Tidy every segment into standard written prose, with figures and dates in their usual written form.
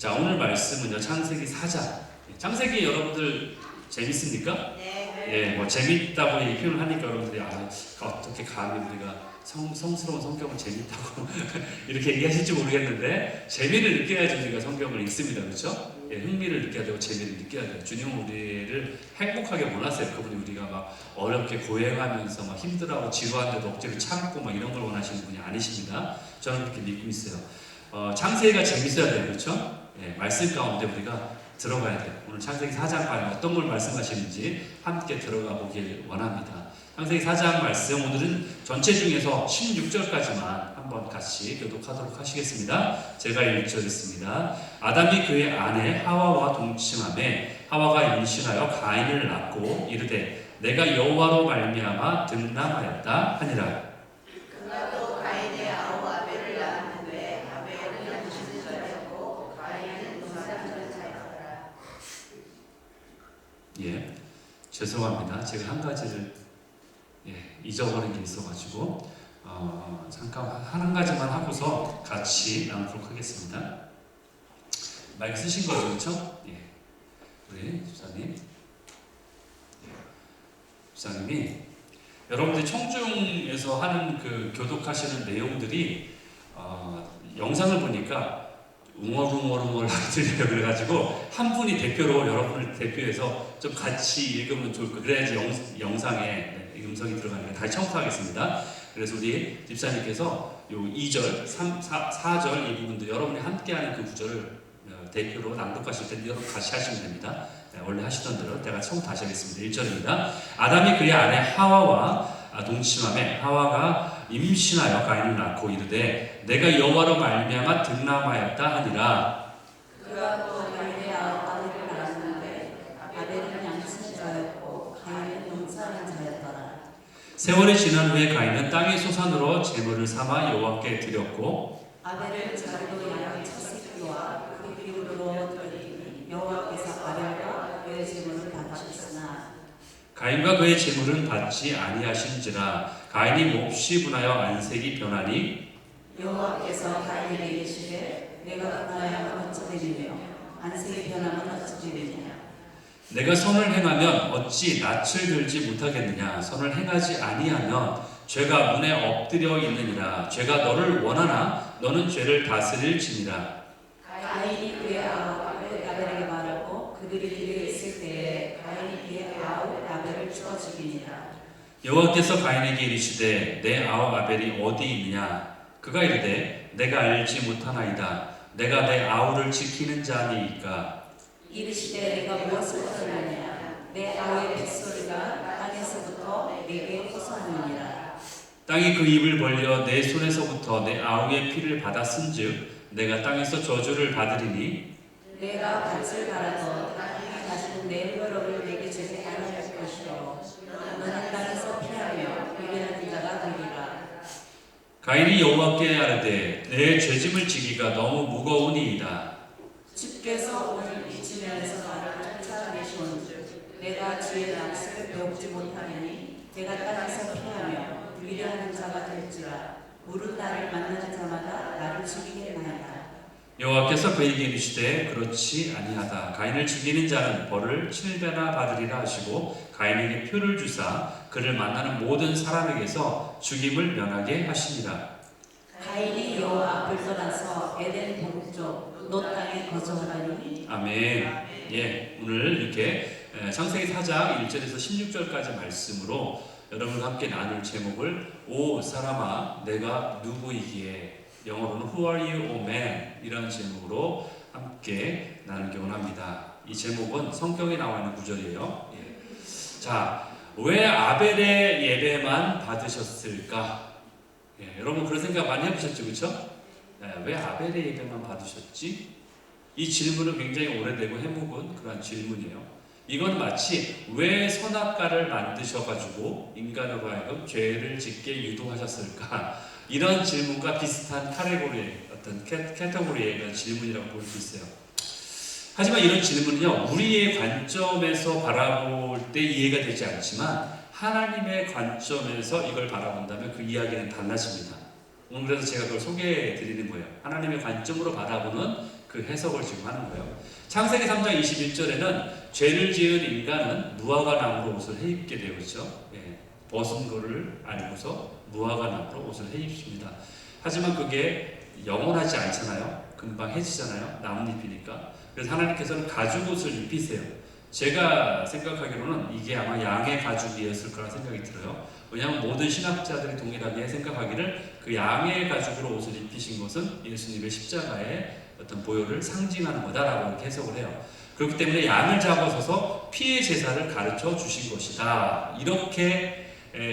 자, 오늘 말씀은요, 창세기 4장. 창세기 여러분들 재밌습니까? 네. 예, 뭐 재밌다고 이 표현을 하니까 여러분들이 어떻게 감히 우리가 성스러운 성경을 재밌다고 이렇게 얘기하실지 모르겠는데, 재미를 느껴야지 우리가 성경을 읽습니다. 그렇죠? 예, 흥미를 느껴야 되고 재미를 느껴야 돼요. 주님은 우리를 행복하게 원하세요. 그분이 우리가 막 어렵게 고행하면서 막 힘들어하고 지루한데도 억지로 참고 막 이런 걸 원하시는 분이 아니십니다. 저는 그렇게 믿고 있어요. 창세기가 재밌어야 돼요. 그렇죠? 예, 말씀 가운데 우리가 들어가야 돼요. 오늘 창세기 4장 과연 어떤 걸 말씀하시는지 함께 들어가 보길 원합니다. 창세기 4장 말씀, 오늘은 전체 중에서 16절까지만 한번 같이 교독하도록 하시겠습니다. 제가 읽겠습니다. 아담이 그의 아내 하와와 동침하매 하와가 임신하여 가인을 낳고 이르되 내가 여호와로 말미암아 득남하였다 하니라. 그가 또 가인의 아우 아벨을 낳았는데 아벨은 양심을 자였고 가인은 동산을 자였더라. 예, 죄송합니다. 제가 한 가지를 잊어버린 게 있어가지고 잠깐 한 가지만 하고서 같이 나누도록 하겠습니다. 마이크 쓰신 거죠, 그렇죠? 예, 우리 집사님, 집사님이 여러분들이 청중에서 하는 그 교독하시는 내용들이 영상을 보니까 웅얼웅얼 들려요. 그래가지고 한 분이 대표로 여러분을 대표해서 좀 같이 읽으면 좋을 거예요. 그래야지 영상에 음성이 들어가니까 다시 청소하겠습니다. 그래서 우리 집사님께서 요 2절, 3, 4절 이 부분도 여러분이 함께하는 그 구절을 대표로 낭독하실 텐데 여러분 같이 하시면 됩니다. 원래 하시던 대로 제가 청소 다시 하겠습니다. 1절입니다. 아담이 그의 아내 하와와 동침하매 하와가 임신하여 가인을 낳고 이르되 내가 여호와로 말미암아 득남하였다 하니라. 그가 또 가인의 아우 아벨을 낳았는데 아벨은 양심을 자였고 가인은 동산을 자였더라. 세월이 지난 후에 가인은 땅의 소산으로 제물을 삼아 여호와께 드렸고 아벨은 자기도 양의 첫 새끼와 그 비율로 드리니 여호와께서 아벨과 그의 제물을 받으셨으나 가인과 그의 제물은 받지 아니하신지라. 가인이 몹시 분하여 안색이 변하니 여호와께서 가인에게 이르시되 내가 분하여면 어찌되리며 안색이 변하면 어찌되리냐. 내가 선을 행하면 어찌 낯을 들지 못하겠느냐. 선을 행하지 아니하면 죄가 문에 엎드려 있느니라. 죄가 너를 원하나 너는 죄를 다스릴지니라. 가인이 그의 아우 아벨에게 말하고 그들이 길에 있을 때에 가인이 그의 아우 아벨을 죽어 죽이니라. 여호와께서 가인에게 이르시되 내 아우 아벨이 어디 있느냐. 그가 이르되 내가 알지 못하나이다. 내가 내 아우를 지키는 자니이까. 이르시되 내가 무엇을 들으느냐. 내 아우의 핏소리가 땅에서부터 내게 호소하느니라. 땅이 그 입을 벌려 내 손에서부터 내 아우의 피를 받았은즉 내가 땅에서 저주를 받으리니 내가 밭을 갈아도 땅이 다시는 내 무릎을 내게 주지 아니할 것이요 너는 땅에서 피하며 비교하는 자가 되리라. 가인이 여호와께 아뢰되 내 죄짐을 지기가 너무 무거우니이다. 주께서 오늘 이 지면에서 나를 쫓아내시온즉 내가 주의 낯을 배우지 못하리니 내가 땅에서 피하며 위대한 자가 될지라. 무릇 나를 만나는 자마다 나를 죽이겠나이다. 여호와께서 그에게 이르시되 그렇지 아니하다. 가인을 죽이는 자는 벌을 7배나 받으리라 하시고 가인에게 표를 주사 그를 만나는 모든 사람에게서 죽임을 면하게 하시니라. 가인이 여호와 앞을 떠나서 에덴 동쪽 노 땅에 거주하더니 아멘. 예, 오늘 이렇게 창세기 4장 1절에서 16절까지 말씀으로 여러분과 함께 나눌 제목을 오 사람아 내가 누구이기에, 영어로는 Who are you, O man? 이라는 제목으로 함께 나누기 원합니다. 이 제목은 성경에 나와 있는 구절이에요. 예. 자, 왜 아벨의 예배만 받으셨을까? 예, 여러분 그런 생각 많이 해보셨죠, 그렇죠? 왜 아벨의 예배만 받으셨지? 이 질문은 굉장히 오래되고 해묵은 그런 질문이에요. 이건 마치 왜 선악과를 만드셔가지고 인간으로 하여금 죄를 짓게 유도하셨을까? 이런 질문과 비슷한 카테고리의 어떤 캐터고리의 그런 질문이라고 볼 수 있어요. 하지만 이런 질문은요, 우리의 관점에서 바라볼 때 이해가 되지 않지만 하나님의 관점에서 이걸 바라본다면 그 이야기는 달라집니다. 오늘 그래서 제가 그걸 소개해 드리는 거예요. 하나님의 관점으로 바라보는 그 해석을 지금 하는 거예요. 창세기 3장 21절에는 죄를 지은 인간은 무화과 나무로 옷을 해입게 되어 있죠. 예, 벗은 거를 알고서 무화과 나무로 옷을 해입습니다. 하지만 그게 영원하지 않잖아요. 금방 해지잖아요. 나뭇잎이니까. 그래서 하나님께서는 가죽 옷을 입히세요. 제가 생각하기로는 이게 아마 양의 가죽이었을 거라 생각이 들어요. 왜냐하면 모든 신학자들이 동일하게 생각하기를 그 양의 가죽으로 옷을 입히신 것은 예수님의 십자가의 어떤 보혈을 상징하는 거다라고 이렇게 해석을 해요. 그렇기 때문에 양을 잡아서서 피의 제사를 가르쳐 주신 것이다. 이렇게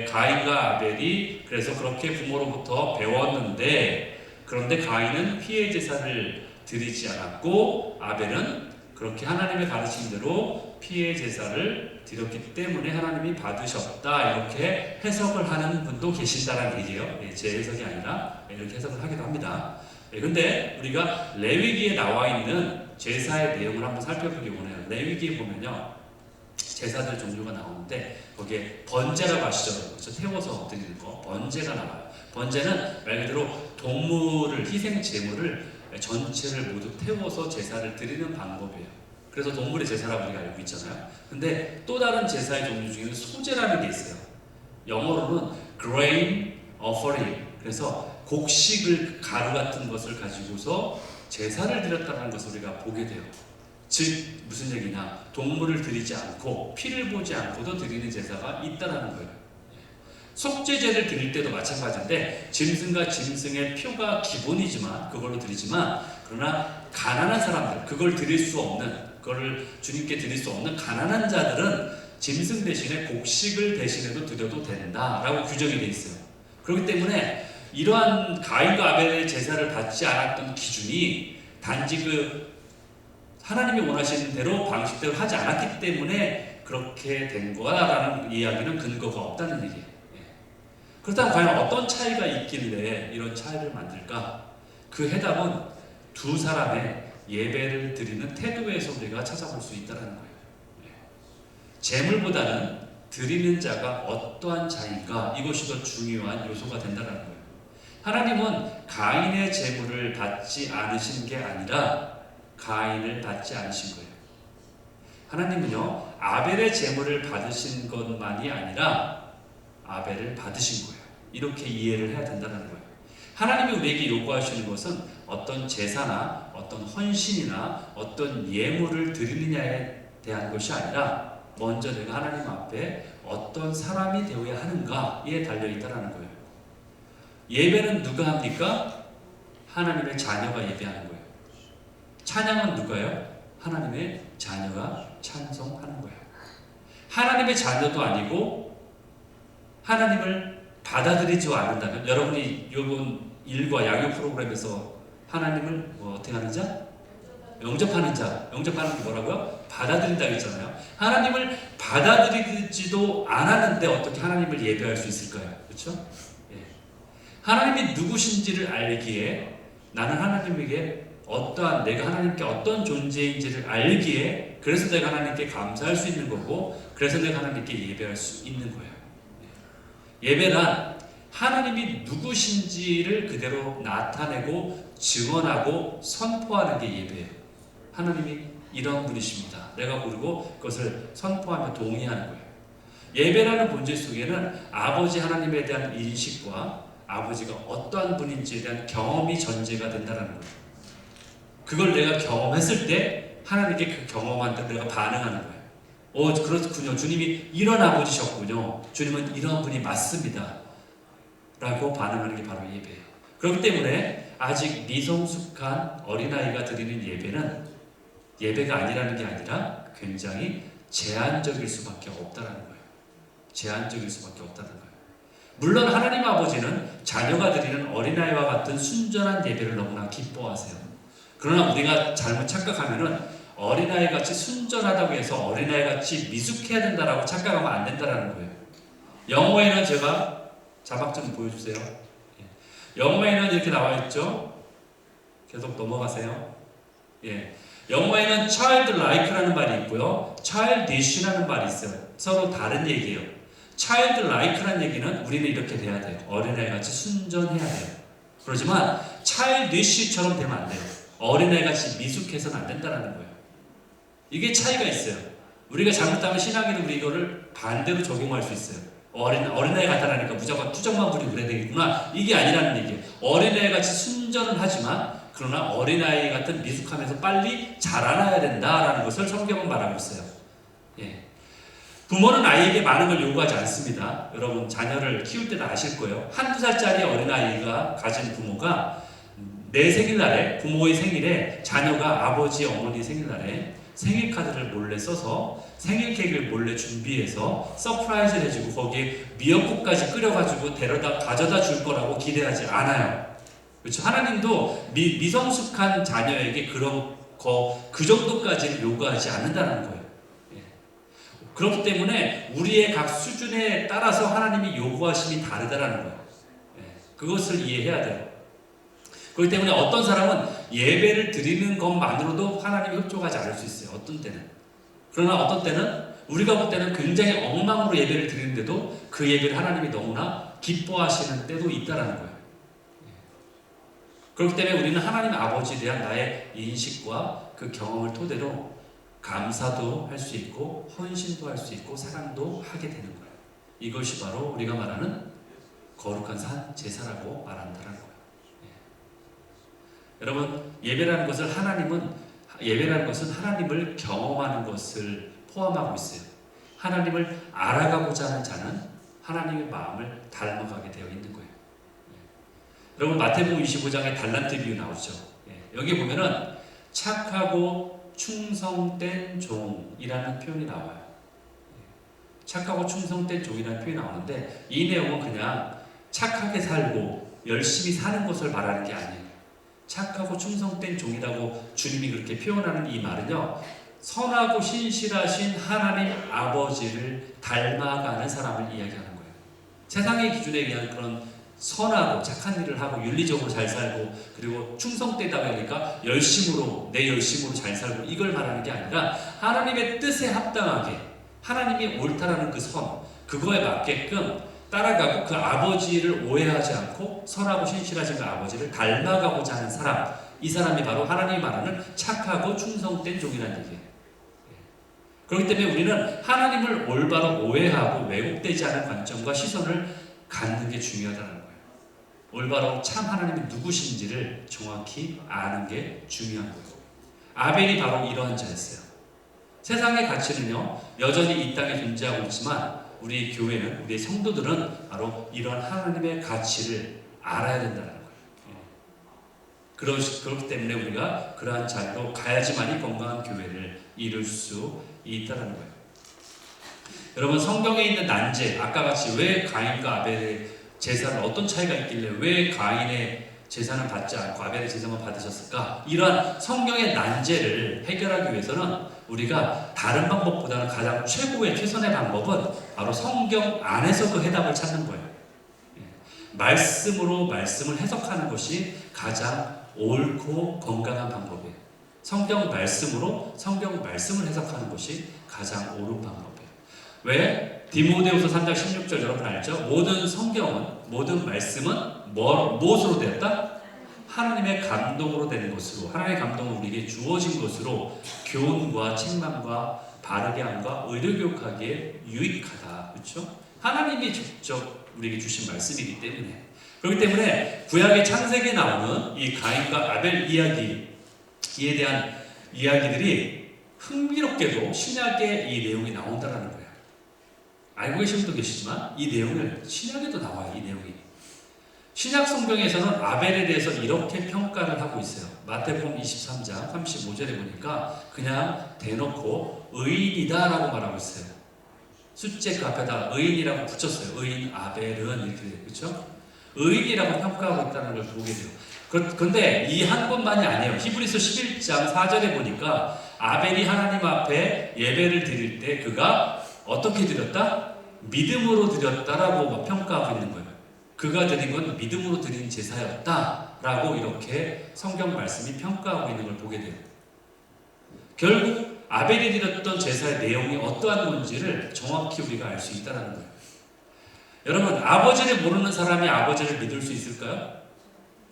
가인과 아벨이 그래서 그렇게 부모로부터 배웠는데, 그런데 가인은 피의 제사를 드리지 않았고 아벨은 그렇게 하나님의 가르침대로 피의 제사를 드렸기 때문에 하나님이 받으셨다. 이렇게 해석을 하는 분도 계신다는 얘기예요. 제 해석이 아니라 이렇게 해석을 하기도 합니다. 근데 우리가 레위기에 나와 있는 제사의 내용을 한번 살펴보기 원해요. 레위기에 보면요, 제사들 종류가 나오는데 거기에 번제라고 아시죠? 그렇죠? 태워서 드리는 거, 번제가 나와요. 번제는 말 그대로 동물을, 희생 제물을 전체를 모두 태워서 제사를 드리는 방법이에요. 그래서 동물의 제사라고 우리가 알고 있잖아요. 근데 또 다른 제사의 종류 중에는 소제라는 게 있어요. 영어로는 grain offering. 그래서 곡식을, 가루 같은 것을 가지고서 제사를 드렸다는 것을 우리가 보게 돼요. 즉 무슨 얘기냐, 동물을 드리지 않고 피를 보지 않고도 드리는 제사가 있다라는 거예요. 속죄제를 드릴 때도 마찬가지인데 짐승과 짐승의 표가 기본이지만 그걸로 드리지만, 그러나 가난한 사람들, 그걸 드릴 수 없는, 그걸 주님께 드릴 수 없는 가난한 자들은 짐승 대신에 곡식을 대신해도 드려도 된다라고 규정이 되어 있어요. 그렇기 때문에 이러한 가인과 아벨의 제사를 받지 않았던 기준이 단지 그 하나님이 원하시는 대로 방식대로 하지 않았기 때문에 그렇게 된 거라는 이야기는 근거가 없다는 얘기예요. 그렇다면 과연 어떤 차이가 있길래 이런 차이를 만들까? 그 해답은 두 사람의 예배를 드리는 태도에서 우리가 찾아볼 수 있다는 거예요. 재물보다는 드리는 자가 어떠한 자인가, 이것이 더 중요한 요소가 된다는 거예요. 하나님은 가인의 재물을 받지 않으신 게 아니라 가인을 받지 않으신 거예요. 하나님은요, 아벨의 재물을 받으신 것만이 아니라 아벨을 받으신 거예요. 이렇게 이해를 해야 된다는 거예요. 하나님이 우리에게 요구하시는 것은 어떤 제사나 어떤 헌신이나 어떤 예물을 드리느냐에 대한 것이 아니라 먼저 내가 하나님 앞에 어떤 사람이 되어야 하는가에 달려있다는 거예요. 예배는 누가 합니까? 하나님의 자녀가 예배하는 거예요. 찬양은 누가요? 하나님의 자녀가 찬송하는 거예요. 하나님의 자녀도 아니고 하나님을 받아들이지 않는다면, 여러분이 이번 일과 양육 프로그램에서 하나님을 어떻게 하는 자? 영접하는 자. 영접하는 게 뭐라고요? 받아들인다고 했잖아요. 하나님을 받아들이지도 않았는데 어떻게 하나님을 예배할 수 있을까요? 그렇죠? 예. 하나님이 누구신지를 알기에, 나는 하나님에게 어떠한, 내가 하나님께 어떤 존재인지를 알기에, 그래서 내가 하나님께 감사할 수 있는 거고, 그래서 내가 하나님께 예배할 수 있는 거예요. 예배란 하나님이 누구신지를 그대로 나타내고 증언하고 선포하는 게 예배예요. 하나님이 이런 분이십니다. 내가 부르고 그것을 선포하며 동의하는 거예요. 예배라는 본질 속에는 아버지 하나님에 대한 인식과 아버지가 어떠한 분인지에 대한 경험이 전제가 된다는 거예요. 그걸 내가 경험했을 때 하나님께 그 경험한 대로 내가 반응하는 거예요. 그렇군요. 주님이 이런 아버지셨군요. 주님은 이런 분이 맞습니다. 라고 반응하는 게 바로 예배예요. 그렇기 때문에 아직 미성숙한 어린아이가 드리는 예배는 예배가 아니라는 게 아니라 굉장히 제한적일 수밖에 없다는 거예요. 제한적일 수밖에 없다는 거예요. 물론 하나님 아버지는 자녀가 드리는 어린아이와 같은 순전한 예배를 너무나 기뻐하세요. 그러나 우리가 잘못 착각하면은 어린아이같이 순전하다고 해서 어린아이같이 미숙해야 된다라고 착각하면 안 된다는 거예요. 영어에는 제가 자막 좀 보여주세요. 영어에는 이렇게 나와 있죠. 계속 넘어가세요. 영어에는 childlike라는 말이 있고요, childish라는 말이 있어요. 서로 다른 얘기예요. childlike라는 얘기는 우리는 이렇게 돼야 돼요. 어린아이같이 순전해야 돼요. 그렇지만 childish처럼 되면 안 돼요. 어린아이같이 미숙해서는 안 된다는 거예요. 이게 차이가 있어요. 우리가 잘못하면 신학에는 우리 이거를 반대로 적용할 수 있어요. 어린아이 같다라니까 무조건 투정만 부리고 그래야 되겠구나. 이게 아니라는 얘기예요. 어린아이같이 순전은 하지만 그러나 어린아이 같은 미숙하면서 빨리 자라나야 된다라는 것을 성경은 말하고 있어요. 예. 부모는 아이에게 많은 걸 요구하지 않습니다. 여러분 자녀를 키울 때도 아실 거예요. 한두 살짜리 어린아이가 가진 부모가 내 생일날에, 부모의 생일에 자녀가 아버지, 어머니 생일날에 생일 카드를 몰래 써서 생일 케이크를 몰래 준비해서 서프라이즈를 해주고 거기에 미역국까지 끓여가지고 가져다 줄 거라고 기대하지 않아요. 그렇죠? 하나님도 미성숙한 자녀에게 그 정도까지는 요구하지 않는다는 거예요. 예. 그렇기 때문에 우리의 각 수준에 따라서 하나님이 요구하심이 다르다는 거예요. 예. 그것을 이해해야 돼요. 그렇기 때문에 어떤 사람은 예배를 드리는 것만으로도 하나님이 흡족하지 않을 수 있어요. 어떤 때는. 그러나 어떤 때는 우리가 볼 때는 굉장히 엉망으로 예배를 드리는데도 그 예배를 하나님이 너무나 기뻐하시는 때도 있다는 거예요. 그렇기 때문에 우리는 하나님 아버지에 대한 나의 인식과 그 경험을 토대로 감사도 할 수 있고 헌신도 할 수 있고 사랑도 하게 되는 거예요. 이것이 바로 우리가 말하는 거룩한 제사라고 말한다는 거예요. 여러분 예배라는 것은 하나님을 경험하는 것을 포함하고 있어요. 하나님을 알아가고자 하는 자는 하나님의 마음을 닮아가게 되어 있는 거예요. 여러분 마태복음 25장에 달란트 비유 나오죠. 여기 보면은 착하고 충성된 종이라는 표현이 나와요. 착하고 충성된 종이라는 표현이 나오는데 이 내용은 그냥 착하게 살고 열심히 사는 것을 말하는 게 아니에요. 착하고 충성된 종이라고 주님이 그렇게 표현하는 이 말은요, 선하고 신실하신 하나님 아버지를 닮아가는 사람을 이야기하는 거예요. 세상의 기준에 의한 그런 선하고 착한 일을 하고 윤리적으로 잘 살고 그리고 충성되다 보니까 내 열심으로 잘 살고 이걸 말하는 게 아니라 하나님의 뜻에 합당하게 하나님이 옳다라는 그 선, 그거에 맞게끔 따라가고 그 아버지를 오해하지 않고 선하고 신실하신 그 아버지를 닮아가고자 하는 사람, 이 사람이 바로 하나님이 말하는 착하고 충성된 종이라는 얘기예요. 그렇기 때문에 우리는 하나님을 올바로 오해하고 왜곡되지 않은 관점과 시선을 갖는 게 중요하다는 거예요. 올바로 참 하나님이 누구신지를 정확히 아는 게 중요한 거예요. 아벨이 바로 이러한 자였어요. 세상의 가치는요, 여전히 이 땅에 존재하고 있지만 우리 교회는, 우리 성도들은 바로 이런 하나님의 가치를 알아야 된다는 거예요. 그렇기 때문에 우리가 그러한 자리로 가야지만이 건강한 교회를 이룰 수 있다는 거예요. 여러분 성경에 있는 난제, 아까 같이 왜 가인과 아벨의 제사는 어떤 차이가 있길래 왜 가인의 제사는 받지 않고 아벨의 제사만 받으셨을까? 이러한 성경의 난제를 해결하기 위해서는 우리가 다른 방법보다는 가장 최선의 방법은 바로 성경 안에서 그 해답을 찾는 거예요. 말씀으로 말씀을 해석하는 것이 가장 옳고 건강한 방법이에요. 성경 말씀으로 성경 말씀을 해석하는 것이 가장 옳은 방법이에요. 왜? 디모데후서 3장 16절 여러분 알죠? 모든 성경은, 모든 말씀은 무엇으로 되었다? 하나님의 감동으로 되는 것으로, 하나님의 감동은 우리에게 주어진 것으로 교훈과 책망과 바르게 함과 의료교육하기에 유익하다. 그렇죠? 하나님이 직접 우리에게 주신 말씀이기 때문에. 그렇기 때문에 구약의 창세기에 나오는 이 가인과 아벨 이야기에 대한 이야기들이 흥미롭게도 신약에 이 내용이 나온다는 거예요. 알고 계신 분도 계시지만 이 내용을 신약에도 나와요. 이 내용이. 신약 성경에서는 아벨에 대해서 이렇게 평가를 하고 있어요. 마태복음 23장 35절에 보니까 그냥 대놓고 의인이다라고 말하고 있어요. 숫자 그 앞에다 의인이라고 붙였어요. 의인 아벨은 이렇게 돼요. 그렇죠? 의인이라고 평가하고 있다는 걸 보게 돼요. 그런데 이 한 번만이 아니에요. 히브리서 11장 4절에 보니까 아벨이 하나님 앞에 예배를 드릴 때 그가 어떻게 드렸다? 믿음으로 드렸다라고 평가하고 있는 거예요. 그가 드린 건 믿음으로 드린 제사였다라고 이렇게 성경 말씀이 평가하고 있는 걸 보게 돼요. 결국 아벨이 드렸던 제사의 내용이 어떠한 건지를 정확히 우리가 알 수 있다는 거예요. 여러분, 아버지를 모르는 사람이 아버지를 믿을 수 있을까요?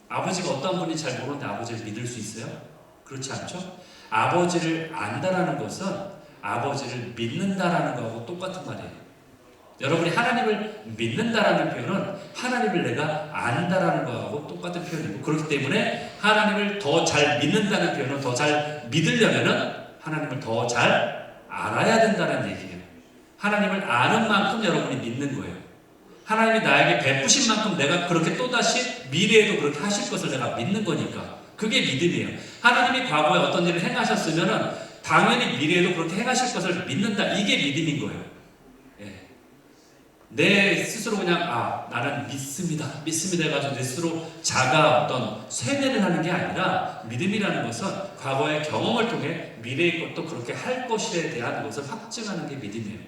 아버지가 어떤 분인지 잘 모르는데 아버지를 믿을 수 있어요? 믿을 수 있어요. 여러분, 아버지를 모르는 사람이 아버지를 믿을 수 있어요? 믿을 수 있어요. 그렇지 않죠? 아버지를 안다라는 것은 아버지를 믿는다라는 거하고 똑같은 말이에요. 여러분이 하나님을 믿는다라는 표현은 하나님을 내가 안다라는 거하고 똑같은 표현이고, 그렇기 때문에 하나님을 더 잘 믿는다는 표현은 더 잘 믿으려면은 하나님을 더 잘 알아야 된다는 얘기예요. 하나님을 아는 만큼 여러분이 믿는 거예요. 하나님이 나에게 베푸신 만큼 내가 그렇게 또다시 미래에도 그렇게 하실 것을 내가 믿는 거니까 그게 믿음이에요. 하나님이 과거에 어떤 일을 행하셨으면은 당연히 미래에도 그렇게 행하실 것을 믿는다. 이게 믿음인 거예요. 예. 내 스스로 그냥 나는 믿습니다 해가지고 내 스스로 자가 어떤 쇠뇌를 하는 게 아니라, 믿음이라는 것은 과거의 경험을 통해 미래의 것도 그렇게 할 것에 대한 것을 확증하는 게 믿음이에요.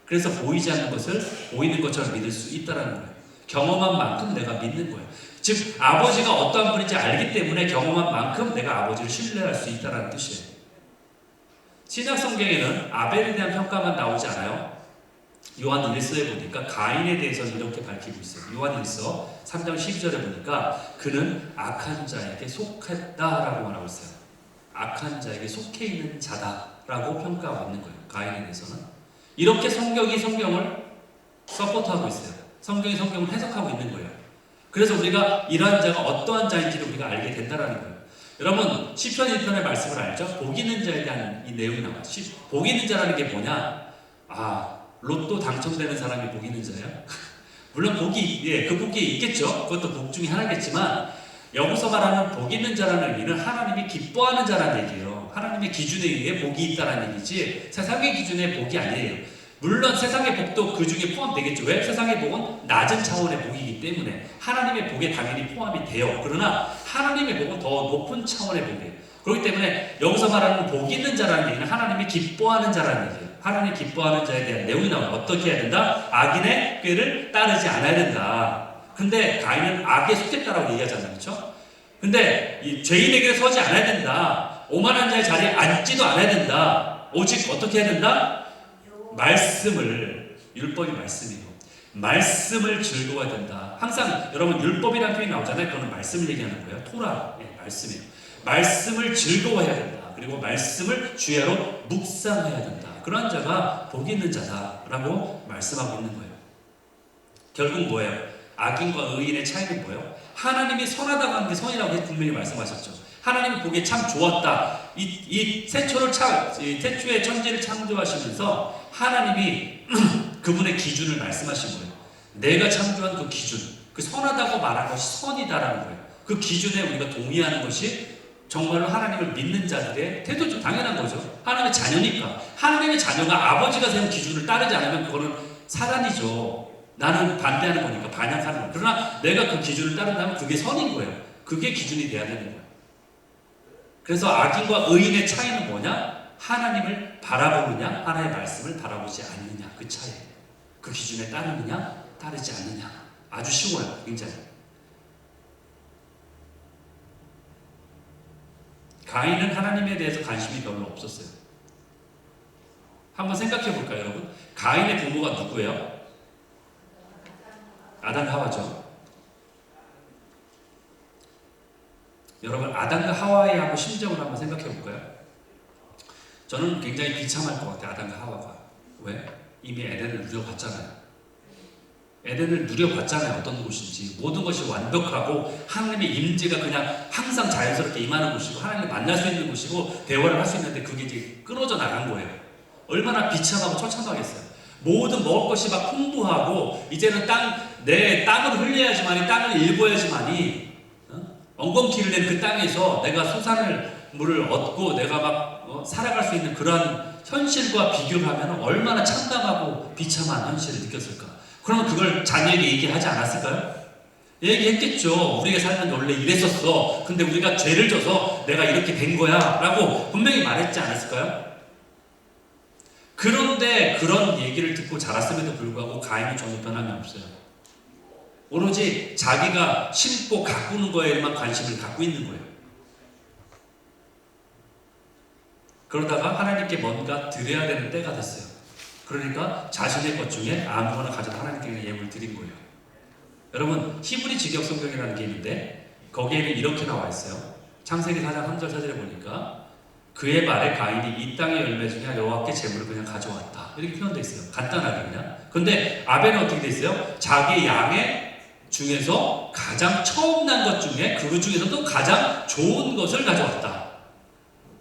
그래서 보이지 않는 것을 보이는 것처럼 믿을 수 있다는 거예요. 경험한 만큼 내가 믿는 거예요. 즉 아버지가 어떠한 분인지 알기 때문에 경험한 만큼 내가 아버지를 신뢰할 수 있다는 뜻이에요. 신약 성경에는 아벨에 대한 평가만 나오지 않아요. 요한 1서에 보니까 가인에 대해서는 이렇게 밝히고 있어요. 요한 1서 3장 12절에 보니까 그는 악한 자에게 속했다라고 말하고 있어요. 악한 자에게 속해 있는 자다라고 평가하고 있는 거예요. 가인에 대해서는. 이렇게 성경이 성경을 서포트하고 있어요. 성경이 성경을 해석하고 있는 거예요. 그래서 우리가 이러한 자가 어떠한 자인지를 우리가 알게 된다는 거예요. 여러분 시편 1편의 말씀을 알죠? 복 있는 자에 대한 이 내용이 나와요. 복 있는 자라는 게 뭐냐? 로또 당첨되는 사람이 복 있는 자예요? 물론 그 복이 있겠죠. 그것도 복 중에 하나겠지만, 여기서 말하는 복 있는 자라는 의미는 하나님이 기뻐하는 자라는 얘기예요. 하나님의 기준에 의해 복이 있다는 얘기지 세상의 기준의 복이 아니에요. 물론 세상의 복도 그 중에 포함되겠죠. 왜? 세상의 복은 낮은 차원의 복이기 때문에 하나님의 복에 당연히 포함이 돼요. 그러나 하나님의 복은 더 높은 차원의 복이에요. 그렇기 때문에 여기서 말하는 복 있는 자라는 얘기는 하나님이 기뻐하는 자라는 얘기예요. 하나님 기뻐하는 자에 대한 내용이 나와요. 어떻게 해야 된다? 악인의 꾀를 따르지 않아야 된다. 근데 가인은 악에 속했다라고 얘기하잖아요. 그렇죠? 근데 이 죄인에게 서지 않아야 된다. 오만한 자의 자리에 앉지도 않아야 된다. 오직 어떻게 해야 된다? 말씀을, 율법이 말씀이고 말씀을 즐거워야 된다. 항상 여러분 율법이라는 표현이 나오잖아요. 그거는 말씀을 얘기하는 거예요. 토라, 말씀이에요. 말씀을 즐거워해야 된다. 그리고 말씀을 주야로 묵상해야 된다. 그러한 자가 복이 있는 자다라고 말씀하고 있는 거예요. 결국 뭐예요? 악인과 의인의 차이는 뭐예요? 하나님이 선하다고 하는 게 선이라고 분명히 말씀하셨죠. 하나님이 보기에 참 좋았다. 이 태초의 천지를 창조하시면서 하나님이 그분의 기준을 말씀하신 거예요. 내가 창조한 그 기준, 그 선하다고 말한 것이 선이다라는 거예요. 그 기준에 우리가 동의하는 것이 정말로 하나님을 믿는 자들의 태도죠. 당연한 거죠. 하나님의 자녀니까. 하나님의 자녀가 아버지가 세운 기준을 따르지 않으면 그거는 사단이죠. 나는 반대하는 거니까, 반역하는 거예요. 그러나 내가 그 기준을 따른다면 그게 선인 거예요. 그게 기준이 돼야 되는 거예요. 그래서 악인과 의인의 차이는 뭐냐? 하나님을 바라보느냐, 하나님의 말씀을 바라보지 않느냐, 그 차이예요. 그 기준에 따르느냐, 따르지 않느냐. 아주 쉬워요. 굉장히. 가인은 하나님에 대해서 관심이 별로 없었어요. 한번 생각해 볼까요, 여러분? 가인의 부모가 누구예요? 아담과 하와죠. 여러분, 아담과 하와의 한번 심정을 한번 생각해 볼까요? 저는 굉장히 비참할 것 같아요, 아담과 하와가. 왜? 이미 에덴을 누려봤잖아요. 에덴을 누려봤잖아요. 어떤 곳인지. 모든 것이 완벽하고 하나님의 임재가 그냥 항상 자연스럽게 임하는 곳이고 하나님을 만날 수 있는 곳이고 대화를 할 수 있는데 그게 이제 끊어져 나간 거예요. 얼마나 비참하고 처참하겠어요. 모든 먹을 것이 막 풍부하고 이제는 내 땀을 흘려야지만이, 땅을 일궈야지만이 엉겅퀴를 낸 그 땅에서 내가 수산물을 얻고 내가 막 살아갈 수 있는 그런 현실과 비교를 하면 얼마나 참담하고 비참한 현실을 느꼈을까. 그러면 그걸 자녀에게 얘기하지 않았을까요? 얘기했겠죠. 우리가 살면 원래 이랬었어. 근데 우리가 죄를 져서 내가 이렇게 된 거야 라고 분명히 말했지 않았을까요? 그런데 그런 얘기를 듣고 자랐음에도 불구하고 가인은 전혀 변함이 없어요. 오로지 자기가 심고 가꾸는 거에만 관심을 갖고 있는 거예요. 그러다가 하나님께 뭔가 드려야 되는 때가 됐어요. 그러니까 자신의 것 중에 아무거나 가져다 하나님께 예물을 드린 거예요. 여러분, 히브리 직역 성경이라는 게 있는데 거기에는 이렇게 나와 있어요. 창세기 4장 3절 4절에 보니까 그의 말에 가인이 이 땅의 열매 중에 여호와께 제물을 그냥 가져왔다. 이렇게 표현되어 있어요. 간단하게 그냥. 근데 아벨은 어떻게 돼 있어요? 자기 양의 중에서 가장 처음 난 것 중에 그 중에서도 가장 좋은 것을 가져왔다.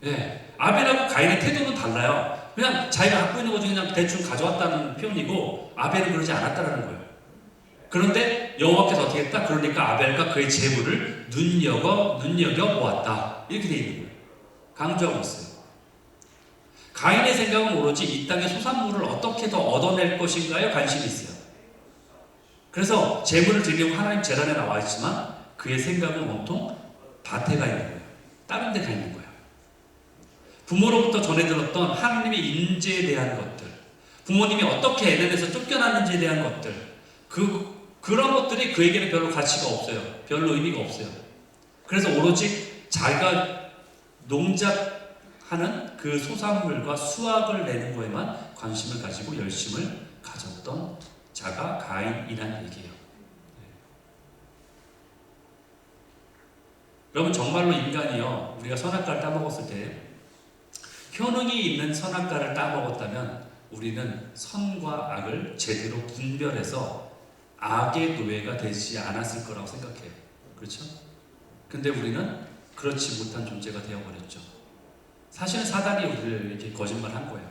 예. 아벨하고 가인의 태도는 달라요. 그냥 자기가 갖고 있는 것 중에 그냥 대충 가져왔다는 표현이고 아벨은 그러지 않았다는 거예요. 그런데 여호와께서 어떻게 했다? 그러니까 아벨과 그의 제물을 눈여겨 보았다. 이렇게 돼 있는 거예요. 강조하고 있어요. 가인의 생각은 오로지 이 땅의 소산물을 어떻게 더 얻어낼 것인가에 관심이 있어요. 그래서 제물을 드리려고 하나님 제단에 나와 있지만 그의 생각은 온통 밭에 가 있는 거예요. 다른 데 가 있는 거예요. 부모로부터 전해 들었던 하나님의 인재에 대한 것들, 부모님이 어떻게 에덴에서 쫓겨났는지에 대한 것들, 그런 것들이 그에게는 별로 가치가 없어요. 별로 의미가 없어요. 그래서 오로지 자기가 농작하는 그 소산물과 수확을 내는 거에만 관심을 가지고 열심을 가졌던 자가 가인이란 얘기예요. 여러분 정말로 인간이요, 우리가 선악과를 따먹었을 때 효능이 있는 선악과를 따먹었다면 우리는 선과 악을 제대로 분별해서 악의 노예가 되지 않았을 거라고 생각해요. 그렇죠? 근데 우리는 그렇지 못한 존재가 되어버렸죠. 사실은 사단이 우리를 이렇게 거짓말한 거예요.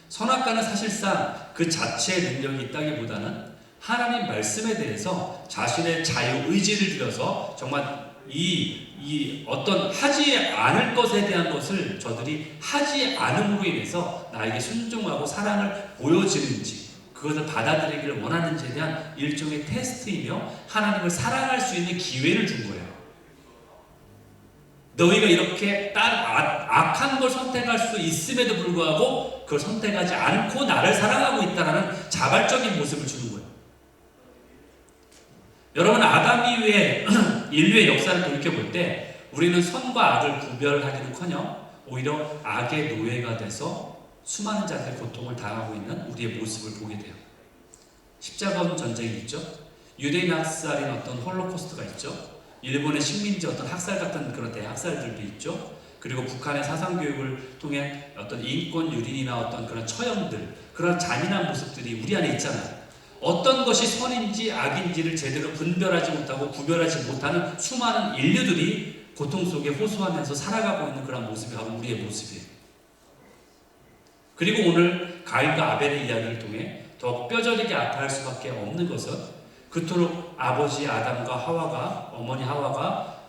선악과는 사실상 그 자체의 능력이 있다기보다는 하나님 말씀에 대해서 자신의 자유의지를 들여서 정말 이 어떤 하지 않을 것에 대한 것을 저들이 하지 않음으로 인해서 나에게 순종하고 사랑을 보여주는지 그것을 받아들이기를 원하는지에 대한 일종의 테스트이며 하나님을 사랑할 수 있는 기회를 준 거예요. 너희가 이렇게 악한 걸 선택할 수 있음에도 불구하고 그걸 선택하지 않고 나를 사랑하고 있다는 자발적인 모습을 주는 거예요. 여러분 아담 이후에 인류의 역사를 돌이켜볼 때 우리는 선과 악을 구별하기는커녕 오히려 악의 노예가 돼서 수많은 자들의 고통을 당하고 있는 우리의 모습을 보게 돼요. 십자가원 전쟁이 있죠. 유대인 학살인 어떤 홀로코스트가 있죠. 일본의 식민지 어떤 학살 같은 그런 대학살들도 있죠. 그리고 북한의 사상교육을 통해 어떤 인권 유린이나 어떤 그런 처형들, 그런 잔인한 모습들이 우리 안에 있잖아요. 어떤 것이 선인지 악인지를 제대로 분별하지 못하고 구별하지 못하는 수많은 인류들이 고통 속에 호소하면서 살아가고 있는 그런 모습이 바로 우리의 모습이에요. 그리고 오늘 가인과 아벨의 이야기를 통해 더 뼈저리게 아파할 수밖에 없는 것은 그토록 아버지 아담과 하와가, 어머니 하와가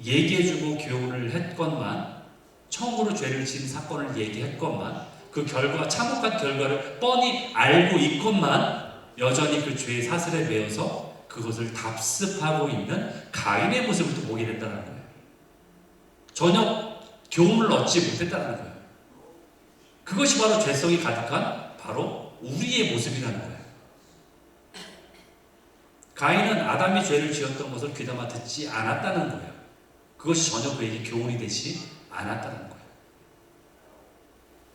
얘기해주고 교훈을 했건만, 처음으로 죄를 지은 사건을 얘기했건만, 그 결과, 참혹한 결과를 뻔히 알고 있건만 여전히 그 죄의 사슬에 매여서 그것을 답습하고 있는 가인의 모습을 또 보게 된다는 거예요. 전혀 교훈을 얻지 못했다는 거예요. 그것이 바로 죄성이 가득한 바로 우리의 모습이라는 거예요. 가인은 아담이 죄를 지었던 것을 귀담아 듣지 않았다는 거예요. 그것이 전혀 그에게 교훈이 되지 않았다는 거예요.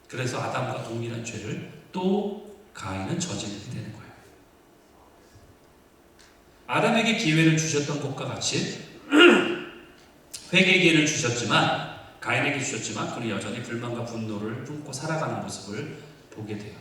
그래서 아담과 동일한 죄를 또 가인은 저지르게 되는 거예요. 아담에게 기회를 주셨던 것과 같이 회개의 기회를 주셨지만 가인에게 주셨지만 그는 여전히 불만과 분노를 품고 살아가는 모습을 보게 돼요.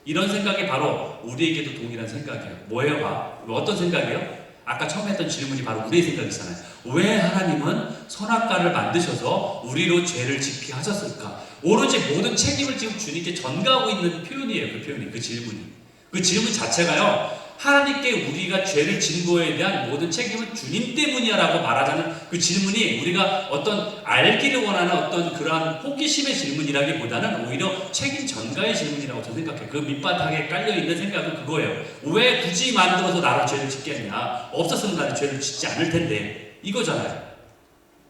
이런 생각이 바로 우리에게도 동일한 생각이에요. 뭐예요? 어떤 생각이에요? 아까 처음에 했던 질문이 바로 우리의 생각이잖아요. 왜 하나님은 선악과를 만드셔서 우리로 죄를 짓게 하셨을까? 오로지 모든 책임을 지금 주님께 전가하고 있는 표현이에요. 그 표현이, 그 질문이. 그 질문 자체가요. 하나님께 우리가 죄를 진 거에 대한 모든 책임은 주님 때문이야 라고 말하자는 그 질문이 우리가 어떤 알기를 원하는 어떤 그러한 호기심의 질문이라기보다는 오히려 책임 전가의 질문이라고 저는 생각해요. 그 밑바닥에 깔려있는 생각은 그거예요. 왜 굳이 만들어서 나를 죄를 짓게 했냐? 없었으면 나는 죄를 짓지 않을 텐데 이거잖아요.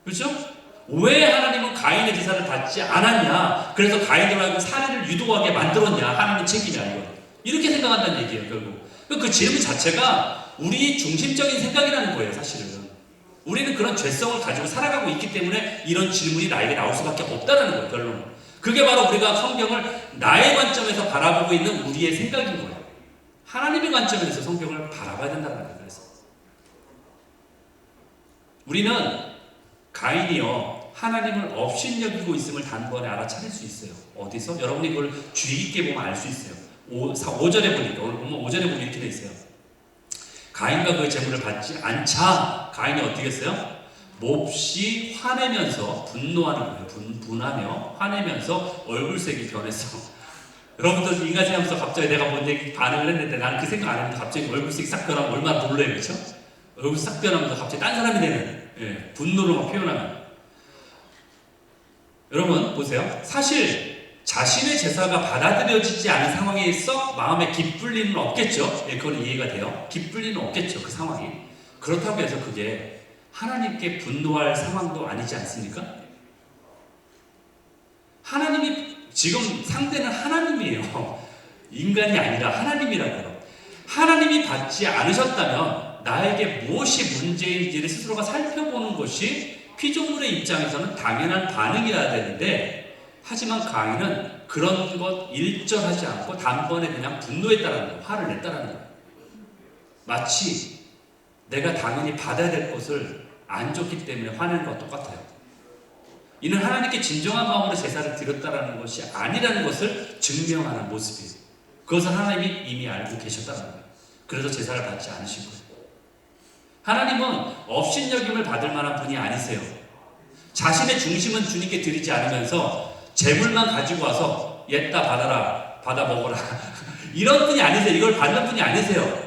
그렇죠? 왜 하나님은 가인의 제사를 받지 않았냐? 그래서 가인들하고 살해를 유도하게 만들었냐? 하나님의 책임이 아니고 이렇게 생각한다는 얘기예요. 결국 그 질문 자체가 우리 중심적인 생각이라는 거예요. 사실은 우리는 그런 죄성을 가지고 살아가고 있기 때문에 이런 질문이 나에게 나올 수밖에 없다는 거예요. 결론은 그게 바로 우리가 성경을 나의 관점에서 바라보고 있는 우리의 생각인 거예요. 하나님의 관점에서 성경을 바라봐야 된다는 거예요. 그래서 우리는 가인이요 하나님을 업신여기고 있음을 단번에 알아차릴 수 있어요. 어디서? 여러분이 그걸 주의 깊게 보면 알 수 있어요. 5절에 보니까, 오늘 보면 5절에 보면 이렇게 돼 있어요. 가인과 그의 재물을 받지 않자 가인이 어떻게 했어요? 몹시 화내면서 분노하는 거예요. 분하며 화내면서 얼굴색이 변했어. 여러분들 인간 생각하면서 갑자기 내가 뭔데 반응을 했는데 나는 그 생각 안 했는데 갑자기 얼굴색이 싹 변하면 얼마나 놀래요, 그렇죠? 얼굴 싹 변하면서 갑자기 딴 사람이 되는 분노를 막 표현하는. 여러분 보세요. 사실 자신의 제사가 받아들여지지 않은 상황에 썩 마음에 기쁠 리는 없겠죠. 그건 이해가 돼요. 기쁠 리는 없겠죠, 그 상황이. 그렇다고 해서 그게 하나님께 분노할 상황도 아니지 않습니까? 하나님이 지금 상대는 하나님이에요. 인간이 아니라 하나님이라고요. 하나님이 받지 않으셨다면 나에게 무엇이 문제인지를 스스로가 살펴보는 것이 피조물의 입장에서는 당연한 반응이어야 되는데, 하지만 가인은 그런 것 일절하지 않고 단번에 그냥 분노했다라는 거예요. 화를 냈다라는 거예요. 마치 내가 당연히 받아야 될 것을 안 줬기 때문에 화내는 것과 똑같아요. 이는 하나님께 진정한 마음으로 제사를 드렸다라는 것이 아니라는 것을 증명하는 모습이에요. 그것을 하나님이 이미 알고 계셨다는 거예요. 그래서 제사를 받지 않으신 거예요. 하나님은 업신여김을 받을 만한 분이 아니세요. 자신의 중심은 주님께 드리지 않으면서 재물만 가지고 와서 옛다 받아라, 받아 먹어라 이런 분이 아니세요. 이걸 받는 분이 아니세요.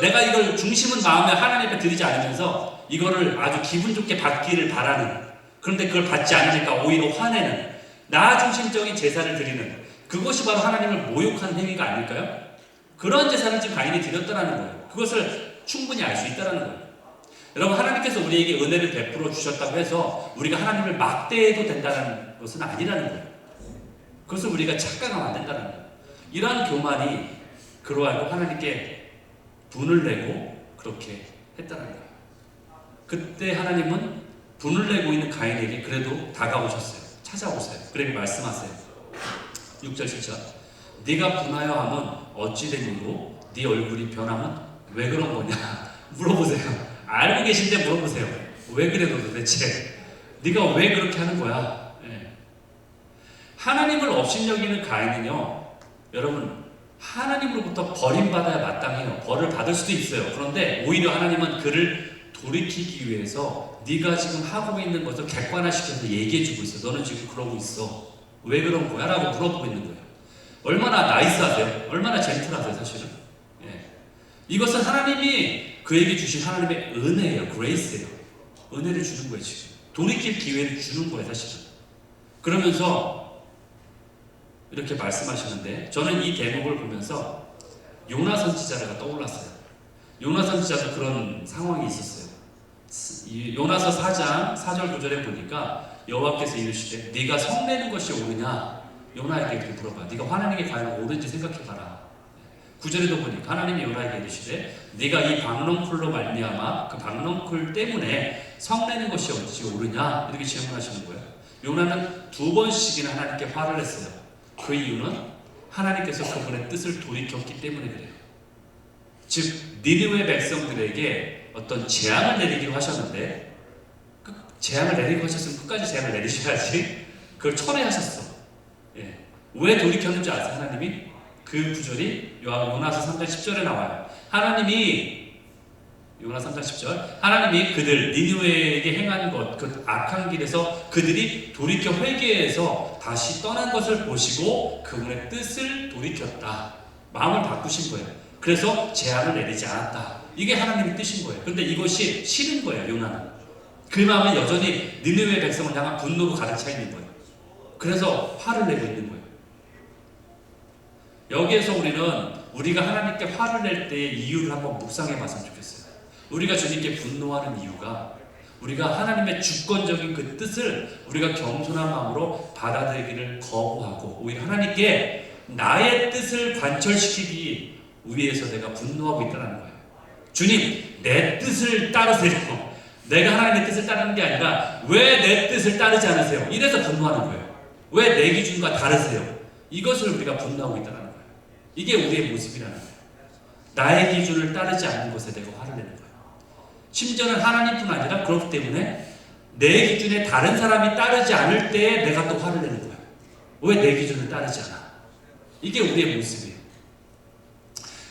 내가 이걸 중심은 마음에 하나님 앞에 드리지 않으면서 이거를 아주 기분 좋게 받기를 바라는, 그런데 그걸 받지 않으니까 오히려 화내는, 나 중심적인 제사를 드리는, 그것이 바로 하나님을 모욕하는 행위가 아닐까요? 그런 제사를 지금 가인이 드렸다는 거예요. 그것을 충분히 알 수 있다는 거예요. 여러분, 하나님께서 우리에게 은혜를 베풀어 주셨다고 해서 우리가 하나님을 막대해도 된다는 것은 아니라는 거예요. 그것을 우리가 착각하면 안 된다는 거예요. 이러한 교만이 그러하고 하나님께 분을 내고 그렇게 했다는 거예요. 그때 하나님은 분을 내고 있는 가인에게 그래도 다가오셨어요. 찾아오세요. 그리고 말씀하세요. 6절 7절 네가 분하여 함은 어찌 된 이유로 네 얼굴이 변함은 왜 그런 거냐 물어보세요. 알고 계신데 물어보세요. 왜 그래 너 도대체? 네가 왜 그렇게 하는 거야? 하나님을 업신여기는 가인은요, 여러분, 하나님으로부터 버림받아야 마땅해요. 벌을 받을 수도 있어요. 그런데 오히려 하나님은 그를 돌이키기 위해서 네가 지금 하고 있는 것을 객관화시켜서 얘기해주고 있어. 너는 지금 그러고 있어. 왜 그런 거야? 라고 물어보고 있는 거예요. 얼마나 나이스하세요? 얼마나 젠틀하세요, 사실은. 이것은 하나님이 그에게 주신 하나님의 은혜예요. 그레이스예요. 은혜를 주는 거예요, 지금. 돌이킬 기회를 주는 거예요, 사실은. 그러면서 이렇게 말씀하시는데, 저는 이 대목을 보면서 요나 선지자가 떠올랐어요. 요나 선지자도 그런 상황이 있었어요. 요나서 4장 4절 9절에 보니까 여호와께서 이르시되 네가 성내는 것이 옳으냐, 요나에게 이렇게 물어봐. 네가 화내는 게 과연 옳은지 생각해봐라. 9절에도 보니까 하나님이 요나에게 이르시되 네가 이 박넝쿨로 말미암아 그 박넝쿨 때문에 성내는 것이 어찌 옳으냐, 이렇게 질문하시는 거예요. 요나는 2번씩이나 하나님께 화를 했어요. 그 이유는 하나님께서 그분의 뜻을 돌이켰기 때문에 그래요. 즉 니느웨 백성들에게 어떤 재앙을 내리기로 하셨는데, 재앙을 내리고 하셨으면 끝까지 재앙을 내리셔야지 그걸 철회하셨어. 왜 돌이켰는지 아세요? 하나님이? 그 구절이 요나서 3장 10절에 나와요. 하나님이, 요나서 3장 10절, 하나님이 그들 니느웨에게 행한 것, 그 악한 길에서 그들이 돌이켜 회개해서 다시 떠난 것을 보시고 그분의 뜻을 돌이켰다. 마음을 바꾸신 거예요. 그래서 재앙을 내리지 않았다. 이게 하나님의 뜻인 거예요. 그런데 이것이 싫은 거예요, 요나는. 그 마음은 여전히 니느웨 백성을 향한 분노로 가득 차 있는 거예요. 그래서 화를 내고 있는 거예요. 여기에서 우리가 하나님께 화를 낼 때의 이유를 한번 묵상해 봤으면 좋겠어요. 우리가 주님께 분노하는 이유가 우리가 하나님의 주권적인 그 뜻을 우리가 겸손한 마음으로 받아들이기를 거부하고 오히려 하나님께 나의 뜻을 관철시키기 위해서 내가 분노하고 있다는 거예요. 주님, 내 뜻을 따르세요. 내가 하나님의 뜻을 따르는 게 아니라 왜 내 뜻을 따르지 않으세요? 이래서 분노하는 거예요. 왜 내 기준과 다르세요? 이것을 우리가 분노하고 있다는 거예요. 이게 우리의 모습이라는 거예요. 나의 기준을 따르지 않는 것에 내가 화를 내는 거예요. 심지어는 하나님뿐 아니라 그렇기 때문에 내 기준에 다른 사람이 따르지 않을 때에 내가 또 화를 내는 거야. 왜 내 기준을 따르지 않아? 이게 우리의 모습이에요.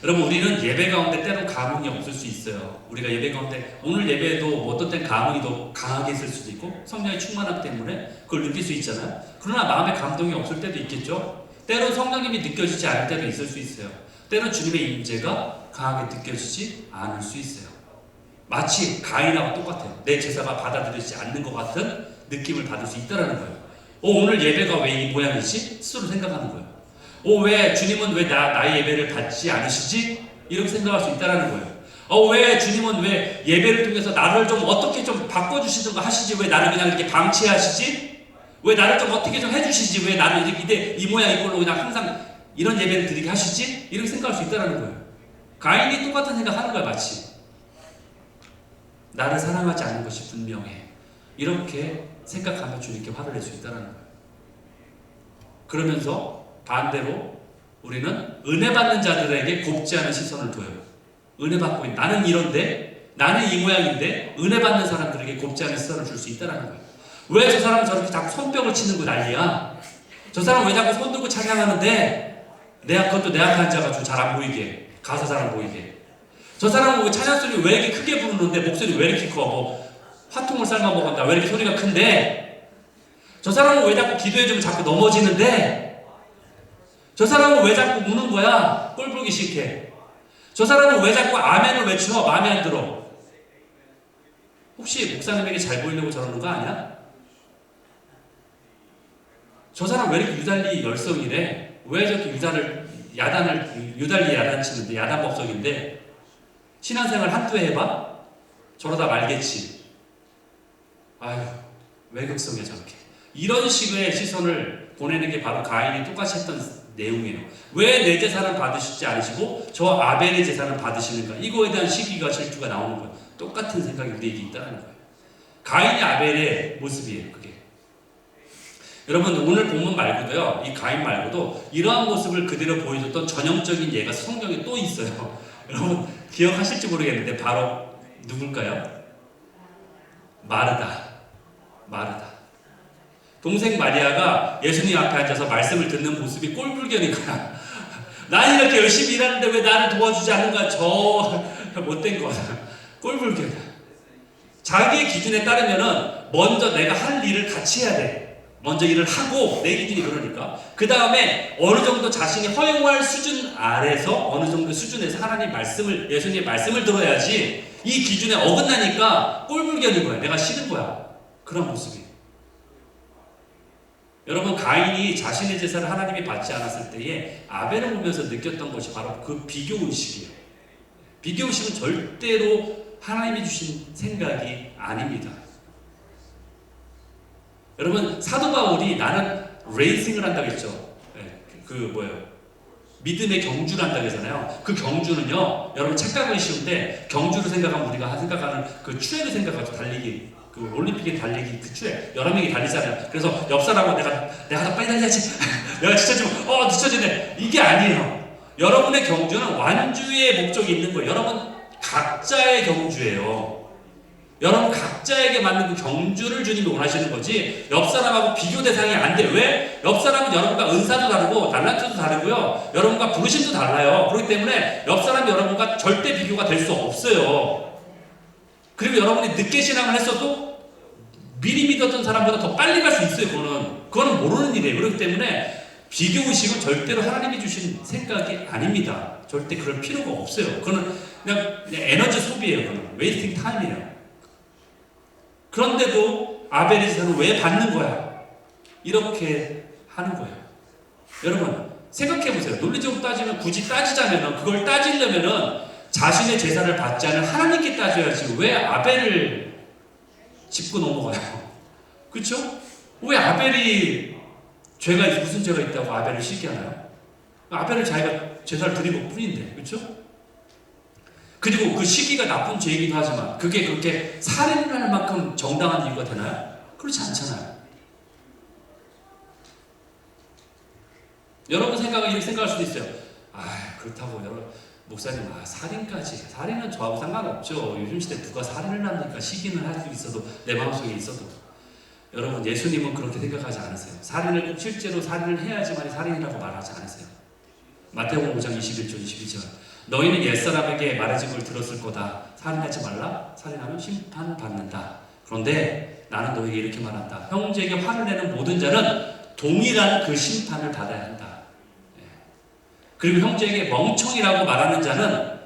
여러분, 우리는 예배 가운데 때로 감흥이 없을 수 있어요. 우리가 예배 가운데 오늘 예배에도 뭐 어떤 땐 감흥이 더 강하게 있을 수도 있고 성령의 충만함 때문에 그걸 느낄 수 있잖아요. 그러나 마음에 감동이 없을 때도 있겠죠. 때로 성령님이 느껴지지 않을 때도 있을 수 있어요. 때로 주님의 임재가 강하게 느껴지지 않을 수 있어요. 마치 가인하고 똑같아요. 내 제사가 받아들여지지 않는 것 같은 느낌을 받을 수 있다는 거예요. 오늘 예배가 왜 이 모양이지? 스스로 생각하는 거예요. 왜 주님은 왜 나의 예배를 받지 않으시지? 이렇게 생각할 수 있다는 거예요. 왜 주님은 왜 예배를 통해서 나를 좀 어떻게 좀 바꿔주시든가 하시지? 왜 나를 그냥 이렇게 방치하시지? 왜 나를 좀 어떻게 좀 해주시지? 왜 나를 이렇게 이 모양 이꼴로 그냥 항상 이런 예배를 드리게 하시지? 이렇게 생각할 수 있다는 거예요. 가인이 똑같은 생각하는 거야, 마치. 나를 사랑하지 않는 것이 분명해. 이렇게 생각하며 주님께 화를 낼 수 있다는 거예요. 그러면서 반대로 우리는 은혜 받는 자들에게 곱지 않은 시선을 둬요. 은혜 받고 있는 나는 이런데, 나는 이 모양인데 은혜 받는 사람들에게 곱지 않은 시선을 줄 수 있다는 거예요. 왜 저 사람은 저렇게 자꾸 손뼉을 치는 거 난리야? 저 사람은 왜 자꾸 손 들고 찬양하는데 그것도 내 앞에 앉아가지고 잘 안 보이게, 가사 잘 안 보이게. 저 사람은 왜 찬양 소리 왜 이렇게 크게 부르는데 목소리 왜 이렇게 커? 뭐 화통을 삶아 먹었다 왜 이렇게 소리가 큰데? 저 사람은 왜 자꾸 기도해주면 자꾸 넘어지는데? 저 사람은 왜 자꾸 우는 거야? 꼴 보기 싫게. 저 사람은 왜 자꾸 아멘을 외쳐? 마음에 안 들어. 혹시 목사님에게 잘 보이려고 저러는 거 아니야? 저 사람 왜 이렇게 유달리 열성이래? 왜 저렇게 유달리 야단치는데, 야단법석인데? 신앙생활 한두 해 해봐? 저러다 말겠지. 아유, 왜 극성이야 저렇게. 이런 식의 시선을 보내는 게 바로 가인이 똑같이 했던 내용이에요. 왜 내 제사는 받으시지 않으시고 저 아벨의 제사는 받으시는가? 이거에 대한 시기가 질투가 나오는 거예요. 똑같은 생각이 우리에게 있다는 거예요. 가인이 아벨의 모습이에요. 그게. 여러분, 오늘 본문 말고도요, 이 가인 말고도 이러한 모습을 그대로 보여줬던 전형적인 예가 성경에 또 있어요. 여러분 기억하실지 모르겠는데 바로 누굴까요? 마르다. 동생 마리아가 예수님 앞에 앉아서 말씀을 듣는 모습이 꼴불견인 거야. 난 이렇게 열심히 일하는데 왜 나를 도와주지 않는 거야? 저 못된 거야. 꼴불견이야. 자기의 기준에 따르면은 먼저 내가 할 일을 같이 해야 돼. 먼저 일을 하고, 내 기준이 그러니까. 그 다음에 어느 정도 자신이 허용할 수준 아래서 어느 정도 수준에서 하나님 말씀을, 예수님의 말씀을 들어야지. 이 기준에 어긋나니까 꼴불견인 거야. 내가 싫은 거야. 그런 모습이. 여러분, 가인이 자신의 제사를 하나님이 받지 않았을 때에 아벨을 보면서 느꼈던 것이 바로 그 비교의식이에요. 비교의식은 절대로 하나님이 주신 생각이 아닙니다. 여러분, 사도 바울이 나는 레이싱을 한다고 했죠. 믿음의 경주를 한다고 했잖아요. 그 경주는요, 여러분 착각하기 쉬운데, 경주를 생각하면 우리가 생각하는 그 추회를 생각하죠. 달리기. 그 올림픽에 달리기 그 추회. 여러 명이 달리잖아요. 그래서 옆 사람은 내가 더 빨리 달려야지. 내가 지쳐지면, 뒤쳐지네. 이게 아니에요. 여러분의 경주는 완주의 목적이 있는 거예요. 여러분, 각자의 경주예요. 여러분 각자에게 맞는 그 경주를 주님이 원하시는 거지 옆 사람하고 비교 대상이 안 돼. 왜? 옆 사람은 여러분과 은사도 다르고 달란트도 다르고요. 여러분과 부르심도 달라요. 그렇기 때문에 옆 사람이 여러분과 절대 비교가 될 수 없어요. 그리고 여러분이 늦게 신앙을 했어도 미리 믿었던 사람보다 더 빨리 갈 수 있어요. 그거는 모르는 일이에요. 그렇기 때문에 비교의식은 절대로 하나님이 주신 생각이 아닙니다. 절대 그럴 필요가 없어요. 그거는 그냥 에너지 소비예요. 그거는 웨이스팅 타임이에요. 그런데도 아벨의 제사는 왜 받는 거야? 이렇게 하는 거예요. 여러분 생각해보세요. 논리적으로 따지면, 굳이 따지자면, 그걸 따지려면은 자신의 제사를 받지 않은 하나님께 따져야지 왜 아벨을 짚고 넘어가요? 그렇죠? 왜 아벨이 무슨 죄가 있다고 아벨을 시기하나요? 아벨은 자기가 제사를 드린 것 뿐인데, 그렇죠? 그리고 그 시기가 나쁜 죄이기도 하지만 그게 그렇게 살인을 할 만큼 정당한 이유가 되나요? 그렇지 않잖아요. 여러분 생각은 이렇게 생각할 수도 있어요. 그렇다고 목사님, 살인은 저하고 상관없죠. 요즘 시대 누가 살인을 합니까? 시기는 할 수 있어도, 내 마음속에 있어도. 여러분, 예수님은 그렇게 생각하지 않으세요. 살인을 꼭 실제로 살인을 해야지만 살인이라고 말하지 않으세요. 마태복음 5장 21절 22절. 너희는 옛사람에게 말해진 걸 들었을 거다. 살인하지 말라. 살인하면 심판받는다. 그런데 나는 너희에게 이렇게 말한다. 형제에게 화를 내는 모든 자는 동일한 그 심판을 받아야 한다. 그리고 형제에게 멍청이라고 말하는 자는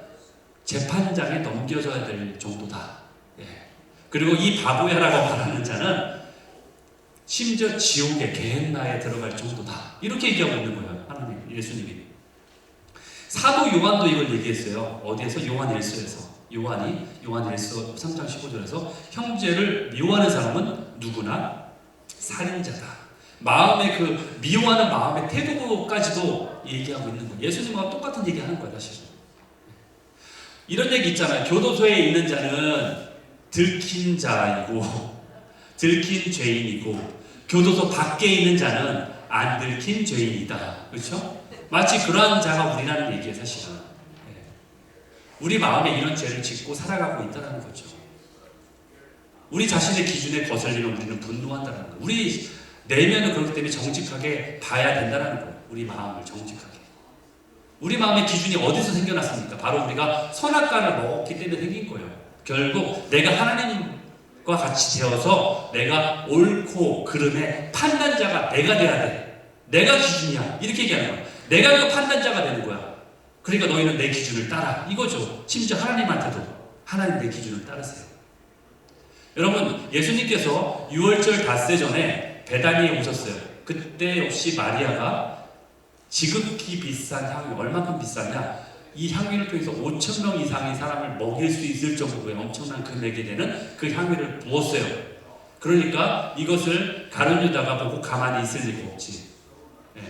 재판장에 넘겨져야 될 정도다. 그리고 이 바보야라고 말하는 자는 심지어 지옥의 게헨나에 들어갈 정도다. 이렇게 얘기하고 있는 거예요. 하나님, 예수님이. 사도 요한도 이걸 얘기했어요. 어디에서? 요한 1서에서. 요한 1서 3장 15절에서 형제를 미워하는 사람은 누구나 살인자다. 마음의 그 미워하는 마음의 태도까지도 얘기하고 있는 거예요. 예수님과 똑같은 얘기하는 거예요, 사실은. 이런 얘기 있잖아요. 교도소에 있는 자는 들킨 자이고 들킨 죄인이고 교도소 밖에 있는 자는 안 들킨 죄인이다. 그렇죠? 마치 그러한 자가 우리라는 얘기예요, 사실은. 우리 마음에 이런 죄를 짓고 살아가고 있다는 거죠. 우리 자신의 기준에 거슬리면 우리는 분노한다는 거예요. 우리 내면은 그렇기 때문에 정직하게 봐야 된다는 거예요. 우리 마음을 정직하게. 우리 마음의 기준이 어디서 생겨났습니까? 바로 우리가 선악과를 먹었기 때문에 생긴 거예요. 결국 내가 하나님과 같이 되어서 내가 옳고 그름의 판단자가 내가 돼야 돼. 내가 기준이야. 이렇게 얘기하는 거야. 내가 그 판단자가 되는 거야. 그러니까 너희는 내 기준을 따라. 이거죠. 심지어 하나님한테도 하나님 내 기준을 따르세요. 여러분, 예수님께서 6월절 닷새 전에 베다니에 오셨어요. 그때 역시 마리아가 지극히 비싼 향유, 얼마큼 비싸냐? 이 향유를 통해서 5,000명 이상의 사람을 먹일 수 있을 정도의 엄청난 금액이 되는 그 향유를 부었어요. 그러니까 이것을 가룟 유다가 보고 가만히 있을 리가 없지.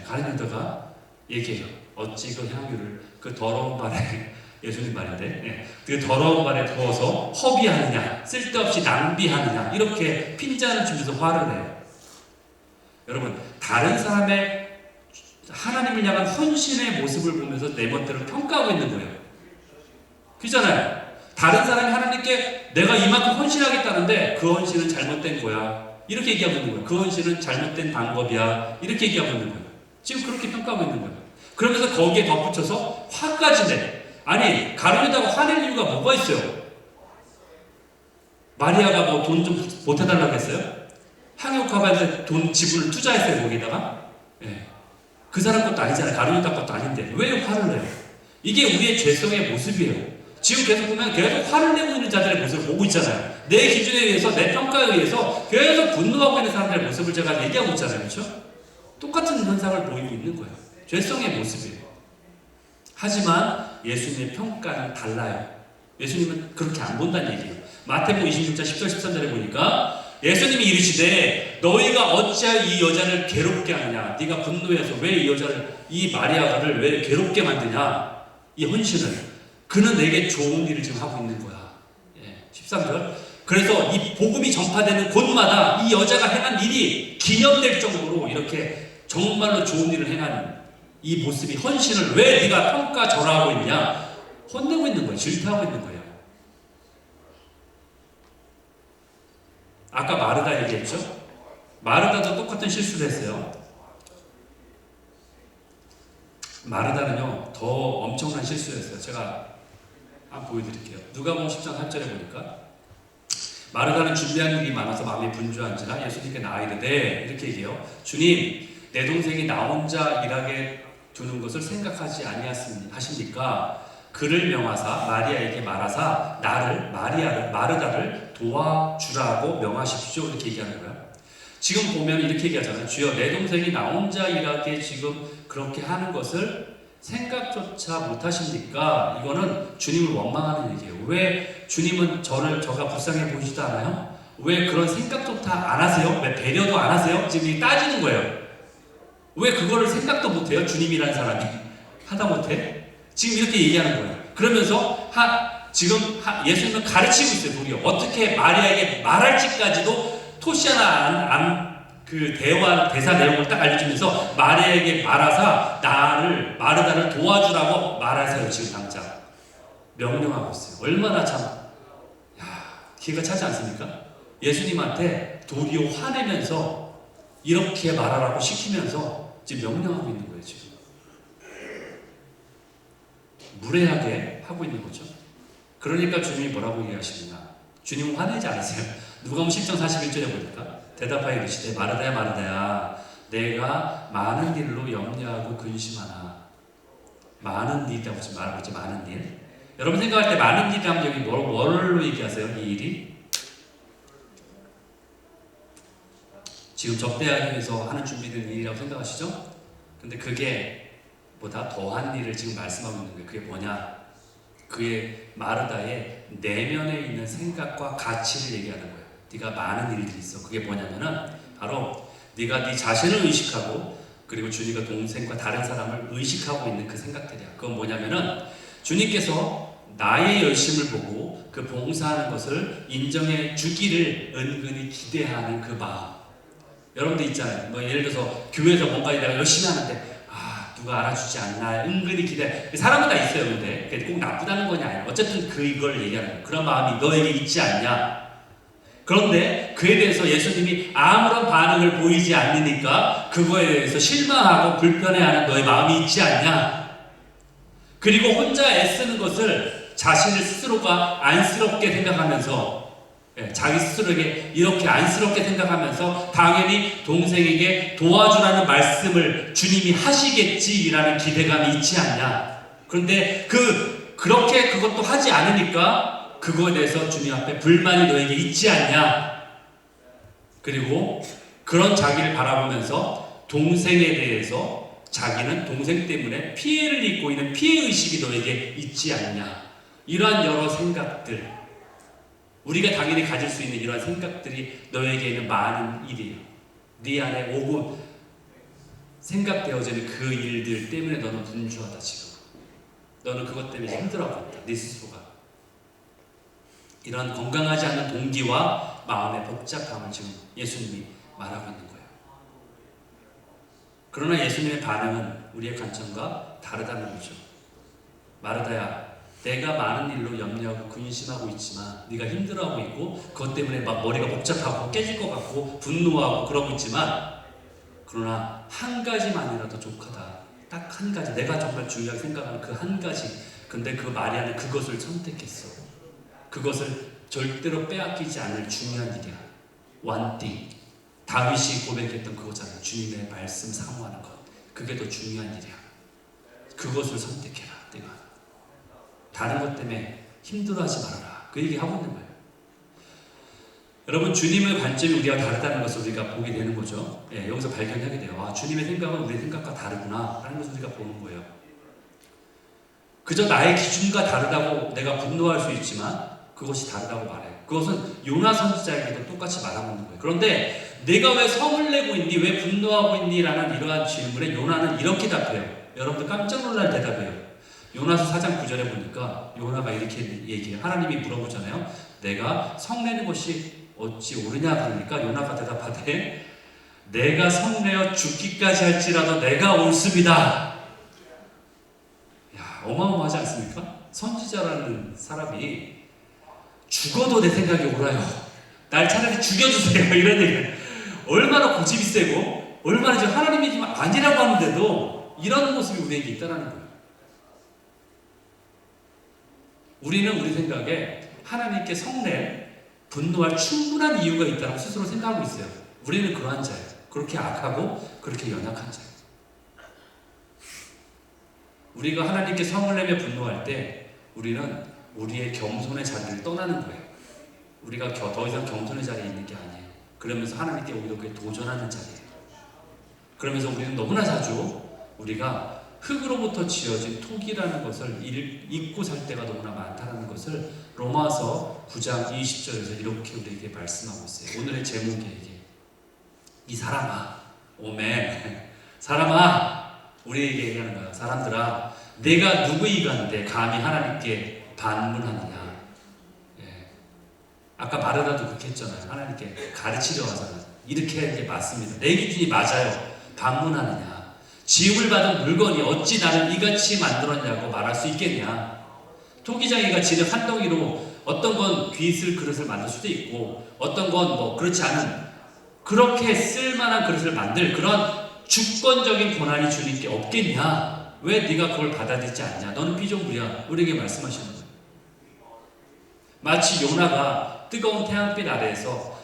가룟 유다가 얘기해요. 어찌 그 향유를 그 더러운 발에 예수님 말인데 그 더러운 발에 부어서 허비하느냐, 쓸데없이 낭비하느냐, 이렇게 핀잔을 주면서 화를 내요. 여러분, 다른 사람의 하나님을 향한 헌신의 모습을 보면서 내 멋대로 평가하고 있는 거예요. 그렇잖아요. 다른 사람이 하나님께 내가 이만큼 헌신하겠다는데 그 헌신은 잘못된 거야. 이렇게 얘기하고 있는 거예요. 그 헌신은 잘못된 방법이야. 이렇게 얘기하고 있는 거예요. 지금 그렇게 평가하고 있는 거예요. 그러면서 거기에 덧붙여서 화까지 내. 아니, 가룟유다가 화낼 이유가 뭐가 있어요? 마리아가 뭐 돈 좀 보태달라고 했어요? 향유값에 돈 지분을 투자했어요, 거기다가? 그 사람 것도 아니잖아요. 가룟유다 것도 아닌데 왜 화를 내요? 이게 우리의 죄성의 모습이에요. 지금 계속 보면 계속 화를 내고 있는 자들의 모습을 보고 있잖아요. 내 기준에 의해서, 내 평가에 의해서 계속 분노하고 있는 사람들의 모습을 제가 얘기하고 있잖아요. 그렇죠? 똑같은 현상을 보이고 있는 거예요. 죄성의 모습이에요. 하지만 예수님의 평가는 달라요. 예수님은 그렇게 안 본다는 얘기예요. 마태복음 26장 10절 13절에 보니까 예수님이 이르시되 너희가 어찌하여 이 여자를 괴롭게 하느냐. 네가 분노해서 왜 이 여자를, 이 마리아를 왜 괴롭게 만드냐. 이 헌신을. 그는 내게 좋은 일을 지금 하고 있는 거야. 13절. 그래서 이 복음이 전파되는 곳마다 이 여자가 행한 일이 기념될 정도로 이렇게 정말로 좋은 일을 행하는 이 모습이, 헌신을 왜 네가 평가절하하고 있냐. 혼내고 있는 거예요. 질타하고 있는 거예요. 아까 마르다 얘기했죠? 마르다도 똑같은 실수를 했어요. 마르다는요, 더 엄청난 실수를 했어요. 제가 한번 보여드릴게요. 누가복음 10장 8절에 보니까 마르다는 준비한 일이 많아서 마음이 분주한지라 예수님께 나아이르되 이렇게 얘기해요. 주님, 내 동생이 나 혼자 일하게 두는 것을 생각하지 아니하십니까? 그를 명하사 마리아에게 말하사 나를, 마르다를 도와주라고 명하십시오. 이렇게 얘기하는 거예요. 지금 보면 이렇게 얘기하잖아요. 주여, 내 동생이 나 혼자 일하게 지금 그렇게 하는 것을 생각조차 못하십니까? 이거는 주님을 원망하는 얘기예요. 왜 주님은 저가 불쌍해 보이지도 않아요? 왜 그런 생각조차 안 하세요? 왜 배려도 안 하세요? 지금 따지는 거예요. 왜 그거를 생각도 못해요? 주님이라는 사람이 하다못해 지금 이렇게 얘기하는 거예요. 그러면서 지금 예수님은 가르치고 있어요. 도리어 어떻게 마리아에게 말할지까지도 토시 하나 안 그 대사 내용을 딱 알려주면서 마리아에게 말하사 마르다를 도와주라고 말하세요. 지금 당장 명령하고 있어요. 얼마나 참, 기가 차지 않습니까? 예수님한테 도리어 화내면서 이렇게 말하라고 시키면서 지금 명령하고 있는 거예요. 지금 무례하게 하고 있는 거죠. 그러니까 주님이 뭐라고 얘기하시느냐? 주님은 화내지 않으세요. 누가복음 10장 41절에 보니까 대답하여 이르시되 마르다야 마르다야 내가 많은 일로 염려하고 근심하나. 많은 일이라고 지금 말하고 있죠. 많은 일. 여러분 생각할 때 많은 일이라면 여기 뭘로 얘기하세요? 이 일이? 지금 접대하기 위해서 하는 준비된 일이라고 생각하시죠? 근데 그게 보다 더한 일을 지금 말씀하고 있는 거예요. 그게 뭐냐? 그의 마르다의 내면에 있는 생각과 가치를 얘기하는 거예요. 네가 많은 일들이 있어. 그게 뭐냐면은 바로 네가 네 자신을 의식하고 그리고 주님과 동생과 다른 사람을 의식하고 있는 그 생각들이야. 그건 뭐냐면은 주님께서 나의 열심을 보고 그 봉사하는 것을 인정해 주기를 은근히 기대하는 그 마음. 여러분들 있잖아요. 뭐 예를 들어서 교회에서 뭔가 내가 열심히 하는데 누가 알아주지 않나 은근히 기대. 사람은 다 있어요. 근데 그게 꼭 나쁘다는 건 아니에요. 어쨌든 그걸 얘기하는 거예요. 그런 마음이 너에게 있지 않냐. 그런데 그에 대해서 예수님이 아무런 반응을 보이지 않으니까 그거에 대해서 실망하고 불편해하는 너의 마음이 있지 않냐. 그리고 혼자 애쓰는 것을 자신을 스스로가 안쓰럽게 생각하면서 자기 스스로에게 이렇게 안쓰럽게 생각하면서 당연히 동생에게 도와주라는 말씀을 주님이 하시겠지라는 기대감이 있지 않냐. 그런데 그렇게 그것도 하지 않으니까 그거에 대해서 주님 앞에 불만이 너에게 있지 않냐. 그리고 그런 자기를 바라보면서 동생에 대해서 자기는 동생 때문에 피해를 입고 있는 피해의식이 너에게 있지 않냐. 이러한 여러 생각들, 우리가 당연히 가질 수 있는 이러한 생각들이 너에게는 많은 일이에요. 네 안에 오고 생각되어지는 그 일들 때문에 너는 분주하다 지금. 너는 그것 때문에 힘들어하고 있다. 네 스스로가. 이런 건강하지 않은 동기와 마음의 복잡함을 지금 예수님이 말하고 있는 거예요. 그러나 예수님의 반응은 우리의 관점과 다르다는 거죠. 마르다야, 내가 많은 일로 염려하고 근심하고 있지만 네가 힘들어하고 있고 그것 때문에 막 머리가 복잡하고 깨질 것 같고 분노하고 그러고 있지만 그러나 한 가지만이라도 족하다. 딱 한 가지. 내가 정말 중요하게 생각하는 그 한 가지. 근데 그 마리아는 그것을 선택했어. 그것을 절대로 빼앗기지 않을 중요한 일이야. One thing. 다윗이 고백했던 그거잖아요. 주님의 말씀 사모하는 것. 그게 더 중요한 일이야. 그것을 선택해라. 내가 다른 것 때문에 힘들어하지 말아라. 그 얘기 하고 있는 거예요. 여러분, 주님의 관점이 우리와 다르다는 것을 우리가 보게 되는 거죠. 여기서 발견하게 돼요. 주님의 생각은 우리의 생각과 다르구나 라는 것을 우리가 보는 거예요. 그저 나의 기준과 다르다고 내가 분노할 수 있지만 그것이 다르다고 말해요. 그것은 요나 선지자에게도 똑같이 말하고 있는 거예요. 그런데 내가 왜 성을 내고 있니? 왜 분노하고 있니? 라는 이러한 질문에 요나는 이렇게 답해요. 여러분들 깜짝 놀랄 대답이에요. 요나서 4장 9절에 보니까 요나가 이렇게 얘기해요. 하나님이 물어보잖아요. 내가 성내는 것이 어찌 옳으냐 그러니까 요나가 대답하되 내가 성내어 죽기까지 할지라도 내가 옳습니다. 어마어마하지 않습니까? 선지자라는 사람이 죽어도 내 생각이 옳아요. 날 차라리 죽여주세요. 이런 얘기. 얼마나 고집이 세고 얼마나 지금 하나님이 지금 아니라고 하는데도 이런 모습이 우리에게 있다는 거예요. 우리는 우리 생각에 하나님께 성낼 분노할 충분한 이유가 있다고 스스로 생각하고 있어요. 우리는 그러한 자예요. 그렇게 악하고 그렇게 연약한 자예요. 우리가 하나님께 성을 내며 분노할 때 우리는 우리의 겸손의 자리를 떠나는 거예요. 우리가 더 이상 겸손의 자리에 있는 게 아니에요. 그러면서 하나님께 오히려 그게 도전하는 자리예요. 그러면서 우리는 너무나 자주 우리가 흙으로부터 지어진 토기라는 것을 잊고 살 때가 너무나 많다는 것을 로마서 9장 20절에서 이렇게 우리에게 말씀하고 있어요. 오늘의 제목이 이게 이 사람아, 오멘. 사람아, 우리에게 얘기하는 거야. 사람들아, 내가 누구이간데 감히 하나님께 반문하느냐. 아까 마르다도 그렇게 했잖아요. 하나님께 가르치려 하잖아요. 이렇게 하는 게 맞습니다. 내 기준이 맞아요. 반문하느냐. 지음을 받은 물건이 어찌 나를 이같이 만들었냐고 말할 수 있겠냐. 토기장이가 지는 한 덩이로 어떤 건 귀 쓸 그릇을 만들 수도 있고 어떤 건 뭐 그렇지 않은 그렇게 쓸만한 그릇을 만들 그런 주권적인 권한이 주님께 없겠냐? 왜 네가 그걸 받아들이지 않냐? 너는 피조물이야. 우리에게 말씀하시는 거예요. 마치 요나가 뜨거운 태양빛 아래에서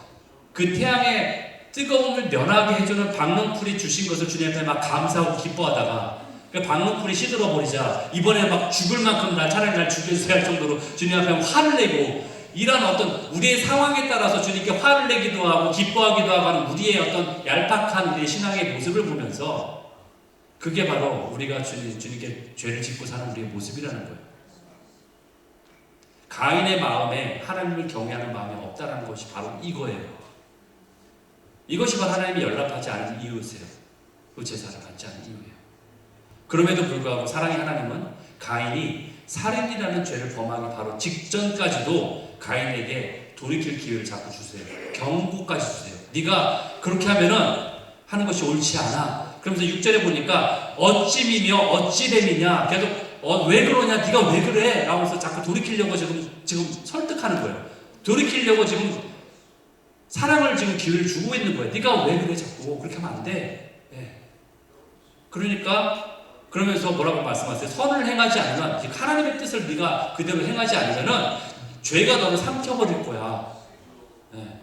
그 태양의 뜨거움을 면하게 해주는 박농풀이 주신 것을 주님한테 막 감사하고 기뻐하다가 그 박농풀이 시들어버리자 이번에 막 죽을 만큼 차라리 날 죽여주세요 할 정도로 주님 앞에 화를 내고 이런 어떤 우리의 상황에 따라서 주님께 화를 내기도 하고 기뻐하기도 하고 하는 우리의 어떤 얄팍한 우리의 신앙의 모습을 보면서 그게 바로 우리가 주님께 죄를 짓고 사는 우리의 모습이라는 거예요. 가인의 마음에 하나님을 경외하는 마음이 없다는 것이 바로 이거예요. 이것이 바로 하나님이 연락하지 않은 이유세요. 그 제사를 받지 않은 이유예요. 그럼에도 불구하고 사랑의 하나님은 가인이 살인이라는 죄를 범하기 바로 직전까지도 가인에게 돌이킬 기회를 자꾸 주세요. 경고까지 주세요. 네가 그렇게 하면은 하는 것이 옳지 않아. 그러면서 6절에 보니까 어찌미며 어찌됨이냐 계속 왜 그러냐 네가 왜 그래 라고 해서 자꾸 돌이키려고 지금 설득하는 거예요. 돌이키려고 지금 사랑을 지금 기회를 주고 있는 거예요. 네가 왜 그래 자꾸 그렇게 하면 안 돼. 네. 그러면서 뭐라고 말씀하세요? 선을 행하지 않으면 하나님의 뜻을 네가 그대로 행하지 않으면은 죄가 너를 삼켜버릴 거야. 네.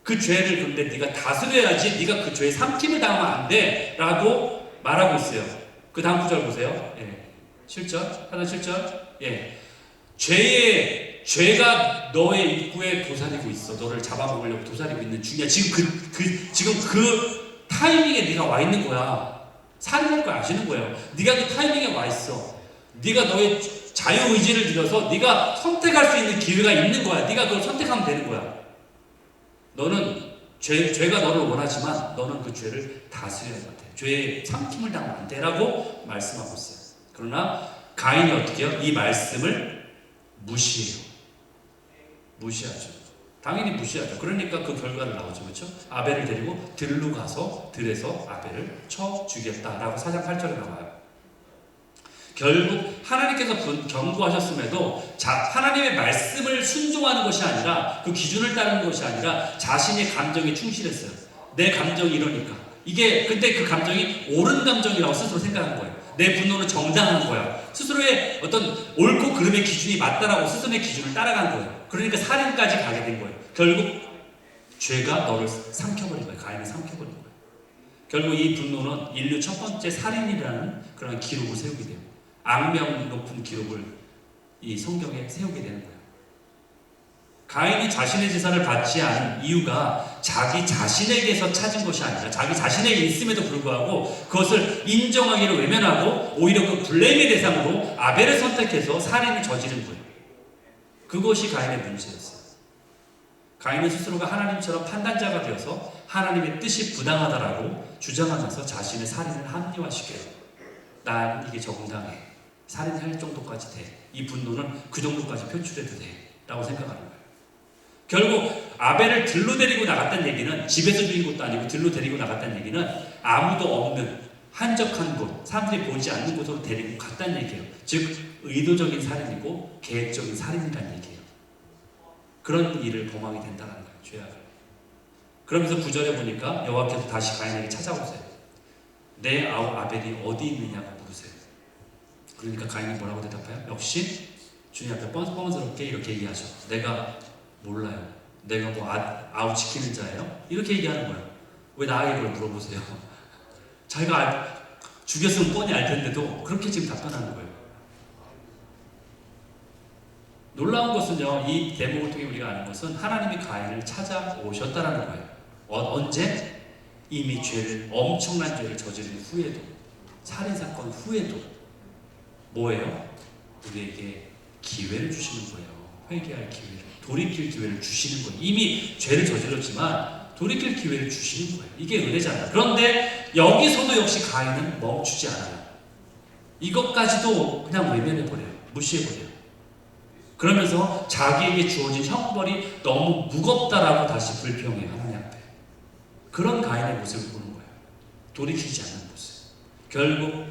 그 죄를 근데 네가 다스려야지 네가 그 죄에 삼킴을 당하면 안 돼 라고 말하고 있어요. 그 다음 구절 보세요. 예. 7절 하나 7절 예. 죄가 너의 입구에 도사리고 있어. 너를 잡아먹으려고 도사리고 있는 중이야. 지금 그 타이밍에 네가 와 있는 거야. 살인할 거 아시는 거예요. 네가 그 타이밍에 와 있어. 네가 너의 자유의지를 들여서 네가 선택할 수 있는 기회가 있는 거야. 네가 그걸 선택하면 되는 거야. 너는 죄가 너를 원하지만 너는 그 죄를 다스려야 돼. 죄에 삼킴을 당하면 안 돼라고 말씀하고 있어요. 그러나 가인이 어떻게 해요? 이 말씀을 무시해요. 무시하죠. 당연히 무시하죠. 그러니까 그 결과를 나오죠. 그렇죠? 아벨을 데리고 들로 가서 들에서 아벨을 쳐 죽였다라고 4장 8절에 나와요. 결국 하나님께서 경고하셨음에도 하나님의 말씀을 순종하는 것이 아니라 그 기준을 따르는 것이 아니라 자신의 감정에 충실했어요. 내 감정이 이러니까. 근데 그 감정이 옳은 감정이라고 스스로 생각한 거예요. 내 분노는 정당한 거야. 스스로의 어떤 옳고 그름의 기준이 맞다라고 스스로의 기준을 따라간 거예요. 그러니까 살인까지 가게 된 거예요. 결국 죄가 너를 삼켜버린 거예요. 가인을 삼켜버린 거예요. 결국 이 분노는 인류 첫 번째 살인이라는 그런 기록을 세우게 돼요. 악명 높은 기록을 이 성경에 세우게 되는 거예요. 가인이 자신의 제사를 받지 않은 이유가 자기 자신에게서 찾은 것이 아니라 자기 자신에게 있음에도 불구하고 그것을 인정하기를 외면하고 오히려 그 블레임의 대상으로 아벨을 선택해서 살인을 저지른 거예요. 그것이 가인의 문제였어요. 가인은 스스로가 하나님처럼 판단자가 되어서 하나님의 뜻이 부당하다라고 주장하면서 자신의 살인을 합리화시켜요. 난 이게 정당해. 살인할 정도까지 돼. 이 분노는 그 정도까지 표출해도 돼. 라고 생각하는 거예요. 결국 아벨을 들로 데리고 나갔다는 얘기는 집에서 죽인 것도 아니고 들로 데리고 나갔다는 얘기는 아무도 없는 한적한 곳, 사람들이 보지 않는 곳으로 데리고 갔다는 얘기예요. 즉 의도적인 살인이고 계획적인 살인이라는 얘기예요. 그런 일을 범하게 된다는 거예요. 죄악을. 그러면서 9절에 보니까 여호와께서 다시 가인에게 찾아오세요. 내 아우 아벨이 어디 있느냐고 물으세요. 그러니까 가인이 뭐라고 대답해요? 역시 주님 앞에 뻔뻔스럽게 이렇게 얘기하죠. 내가 몰라요. 내가 뭐 아우 지키는 자예요? 이렇게 얘기하는 거예요. 왜 나에게 그걸 물어보세요? 자기가 죽였으면 뻔히 알 텐데도 그렇게 지금 답변하는 거예요. 놀라운 것은요, 이 대목을 통해 우리가 아는 것은 하나님이 가인을 찾아오셨다라는 거예요. 언제? 이미 엄청난 죄를 저지른 후에도, 살인사건 후에도 뭐예요? 우리에게 기회를 주시는 거예요. 회개할 기회를, 돌이킬 기회를 주시는 거예요. 이미 죄를 저질렀지만 돌이킬 기회를 주시는 거예요. 이게 은혜잖아요. 그런데 여기서도 역시 가인은 멈추지 않아요. 이것까지도 그냥 외면해버려요. 무시해버려요. 그러면서 자기에게 주어진 형벌이 너무 무겁다라고 다시 불평해요. 하나님 앞에. 그런 가인의 모습을 보는 거예요. 돌이키지 않는 모습. 결국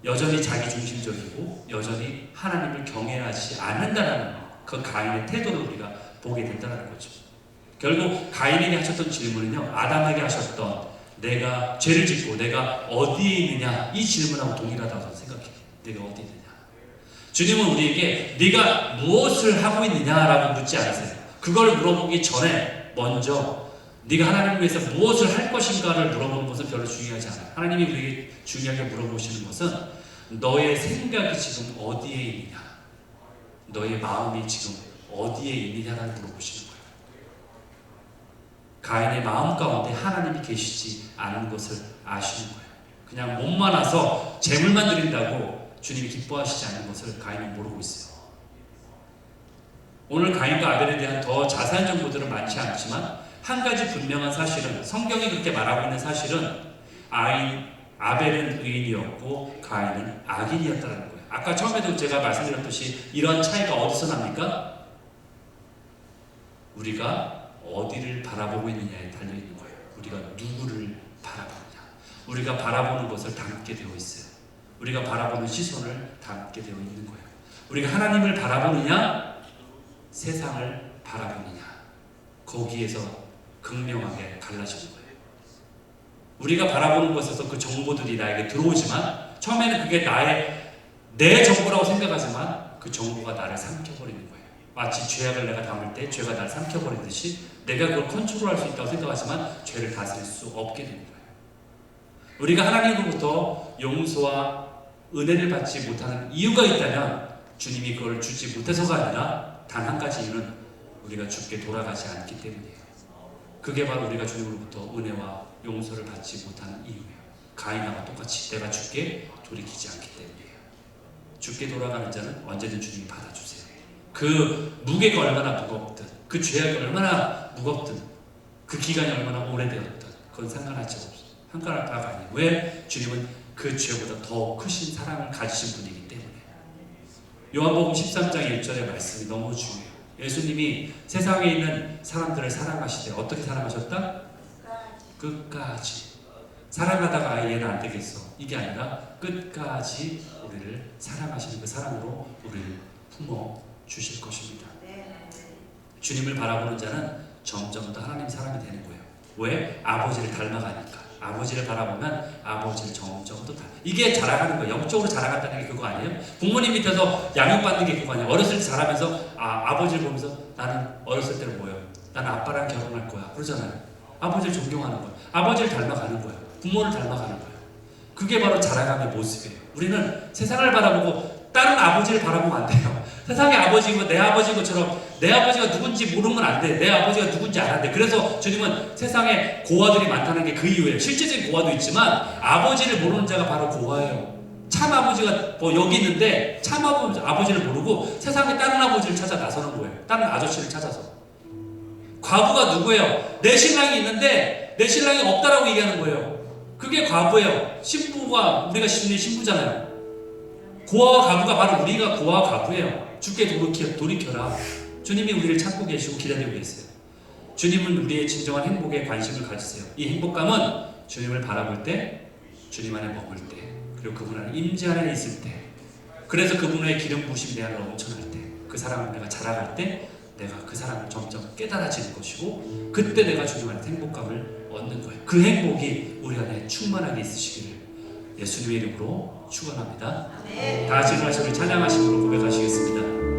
여전히 자기중심적이고 여전히 하나님을 경외하지 않는다는 그 가인의 태도를 우리가 보게 된다는 거죠. 결국 가인에게 하셨던 질문은요, 아담에게 하셨던 내가 죄를 짓고 내가 어디에 있느냐 이 질문하고 동일하다고 생각해요. 내가 어디에 있느냐. 주님은 우리에게 네가 무엇을 하고 있느냐라고 묻지 않으세요. 그걸 물어보기 전에 먼저 네가 하나님을 위해서 무엇을 할 것인가를 물어보는 것은 별로 중요하지 않아요. 하나님이 우리에게 중요하게 물어보시는 것은 너의 생각이 지금 어디에 있느냐, 너의 마음이 지금 어디에 있느냐라고 물어보시는 거예요. 가인의 마음 가운데 하나님이 계시지 않은 것을 아시는 거예요. 그냥 몸만 와서 재물만 드린다고 주님이 기뻐하시지 않는 것을 가인은 모르고 있어요. 오늘 가인과 아벨에 대한 더 자세한 정보들은 많지 않지만 한 가지 분명한 사실은, 성경이 그렇게 말하고 있는 사실은 아벨은 의인이었고 가인은 악인이었다는 거예요. 아까 처음에도 제가 말씀드렸듯이 이런 차이가 어디서 납니까? 우리가 어디를 바라보고 있느냐에 달려있는 거예요. 우리가 누구를 바라보느냐, 우리가 바라보는 것을 담게 되어 있어요. 우리가 바라보는 시선을 담게 되어 있는 거예요. 우리가 하나님을 바라보느냐, 세상을 바라보느냐, 거기에서 극명하게 갈라지는 거예요. 우리가 바라보는 것에서 그 정보들이 나에게 들어오지만 처음에는 그게 내 정보라고 생각하지만 그 정보가 나를 삼켜버리는 거예요. 마치 죄악을 내가 담을 때 죄가 나를 삼켜버리듯이 내가 그걸 컨트롤할 수 있다고 생각하지만 죄를 다스릴 수 없게 되는 거예요. 우리가 하나님으로부터 용서와 은혜를 받지 못하는 이유가 있다면 주님이 그걸 주지 못해서가 아니라 단 한 가지 이유는 우리가 주께 돌아가지 않기 때문이에요. 그게 바로 우리가 주님으로부터 은혜와 용서를 받지 못하는 이유예요. 가인과 똑같이 내가 주께 돌이키지 않기 때문이에요. 주께 돌아가는 자는 언제든 주님이 받아주세요. 그 무게가 얼마나 무겁든, 그 죄악이 얼마나 무겁든, 그 기간이 얼마나 오래되었든 그건 상관할 자 없어요. 상관할 바가 아니에요. 왜? 주님은 그 죄보다 더 크신 사랑을 가지신 분이기 때문에. 요한복음 13장 1절의 말씀이 너무 중요해요. 예수님이 세상에 있는 사람들을 사랑하시되 어떻게 사랑하셨다? 끝까지. 사랑하다가 얘는 안 되겠어, 이게 아니라 끝까지 우리를 사랑하시는 그 사랑으로 우리를 품어 주실 것입니다. 주님을 바라보는 자는 점점 더 하나님 사람이 되는 거예요. 왜? 아버지를 닮아가니까. 아버지를 바라보면 아버지를 점점 더 이게 자라가는 거예요. 영적으로 자라간다는 게 그거 아니에요? 부모님 밑에서 양육받는 게 그거 아니에요? 어렸을 때 자라면서 아버지를 보면서 나는 어렸을 때는 뭐예요? 나는 아빠랑 결혼할 거야 그러잖아요. 아버지를 존경하는 거예요. 아버지를 닮아가는 거예요. 부모를 닮아가는 거예요. 그게 바로 자라감의 모습이에요. 우리는 세상을 바라보고 다른 아버지를 바라보면 안 돼요. 세상의 아버지고 내 아버지인 것처럼 내 아버지가 누군지 모르면 안 돼. 내 아버지가 누군지 알아야 돼. 그래서 주님은 세상에 고아들이 많다는 게 그 이유예요. 실제적인 고아도 있지만 아버지를 모르는 자가 바로 고아예요. 참 아버지가 뭐 여기 있는데 참 아버지를 모르고 세상에 다른 아버지를 찾아 나서는 거예요. 다른 아저씨를 찾아서. 과부가 누구예요? 내 신랑이 있는데 내 신랑이 없다라고 얘기하는 거예요. 그게 과부예요. 신부가 우리가 신부잖아요. 고아와 과부가 바로 우리가 고아와 과부예요. 주께 돌이켜라. 주님이 우리를 찾고 계시고 기다리고 계세요. 주님은 우리의 진정한 행복에 관심을 가지세요. 이 행복감은 주님을 바라볼 때, 주님 안에 머물 때, 그리고 그분 안에 임재 안에 있을 때, 그래서 그분의 기름 부으심 내 안으로 넘쳐날 때, 그 사랑을 내가 자라갈 때 내가 그 사랑을 점점 깨달아지는 것이고, 그때 내가 주님 안에 행복감을 얻는 거예요. 그 행복이 우리 안에 충만하게 있으시기를 예수님의 이름으로 축원합니다. 다 같이 일어나셔서 찬양하심으로 고백하시겠습니다.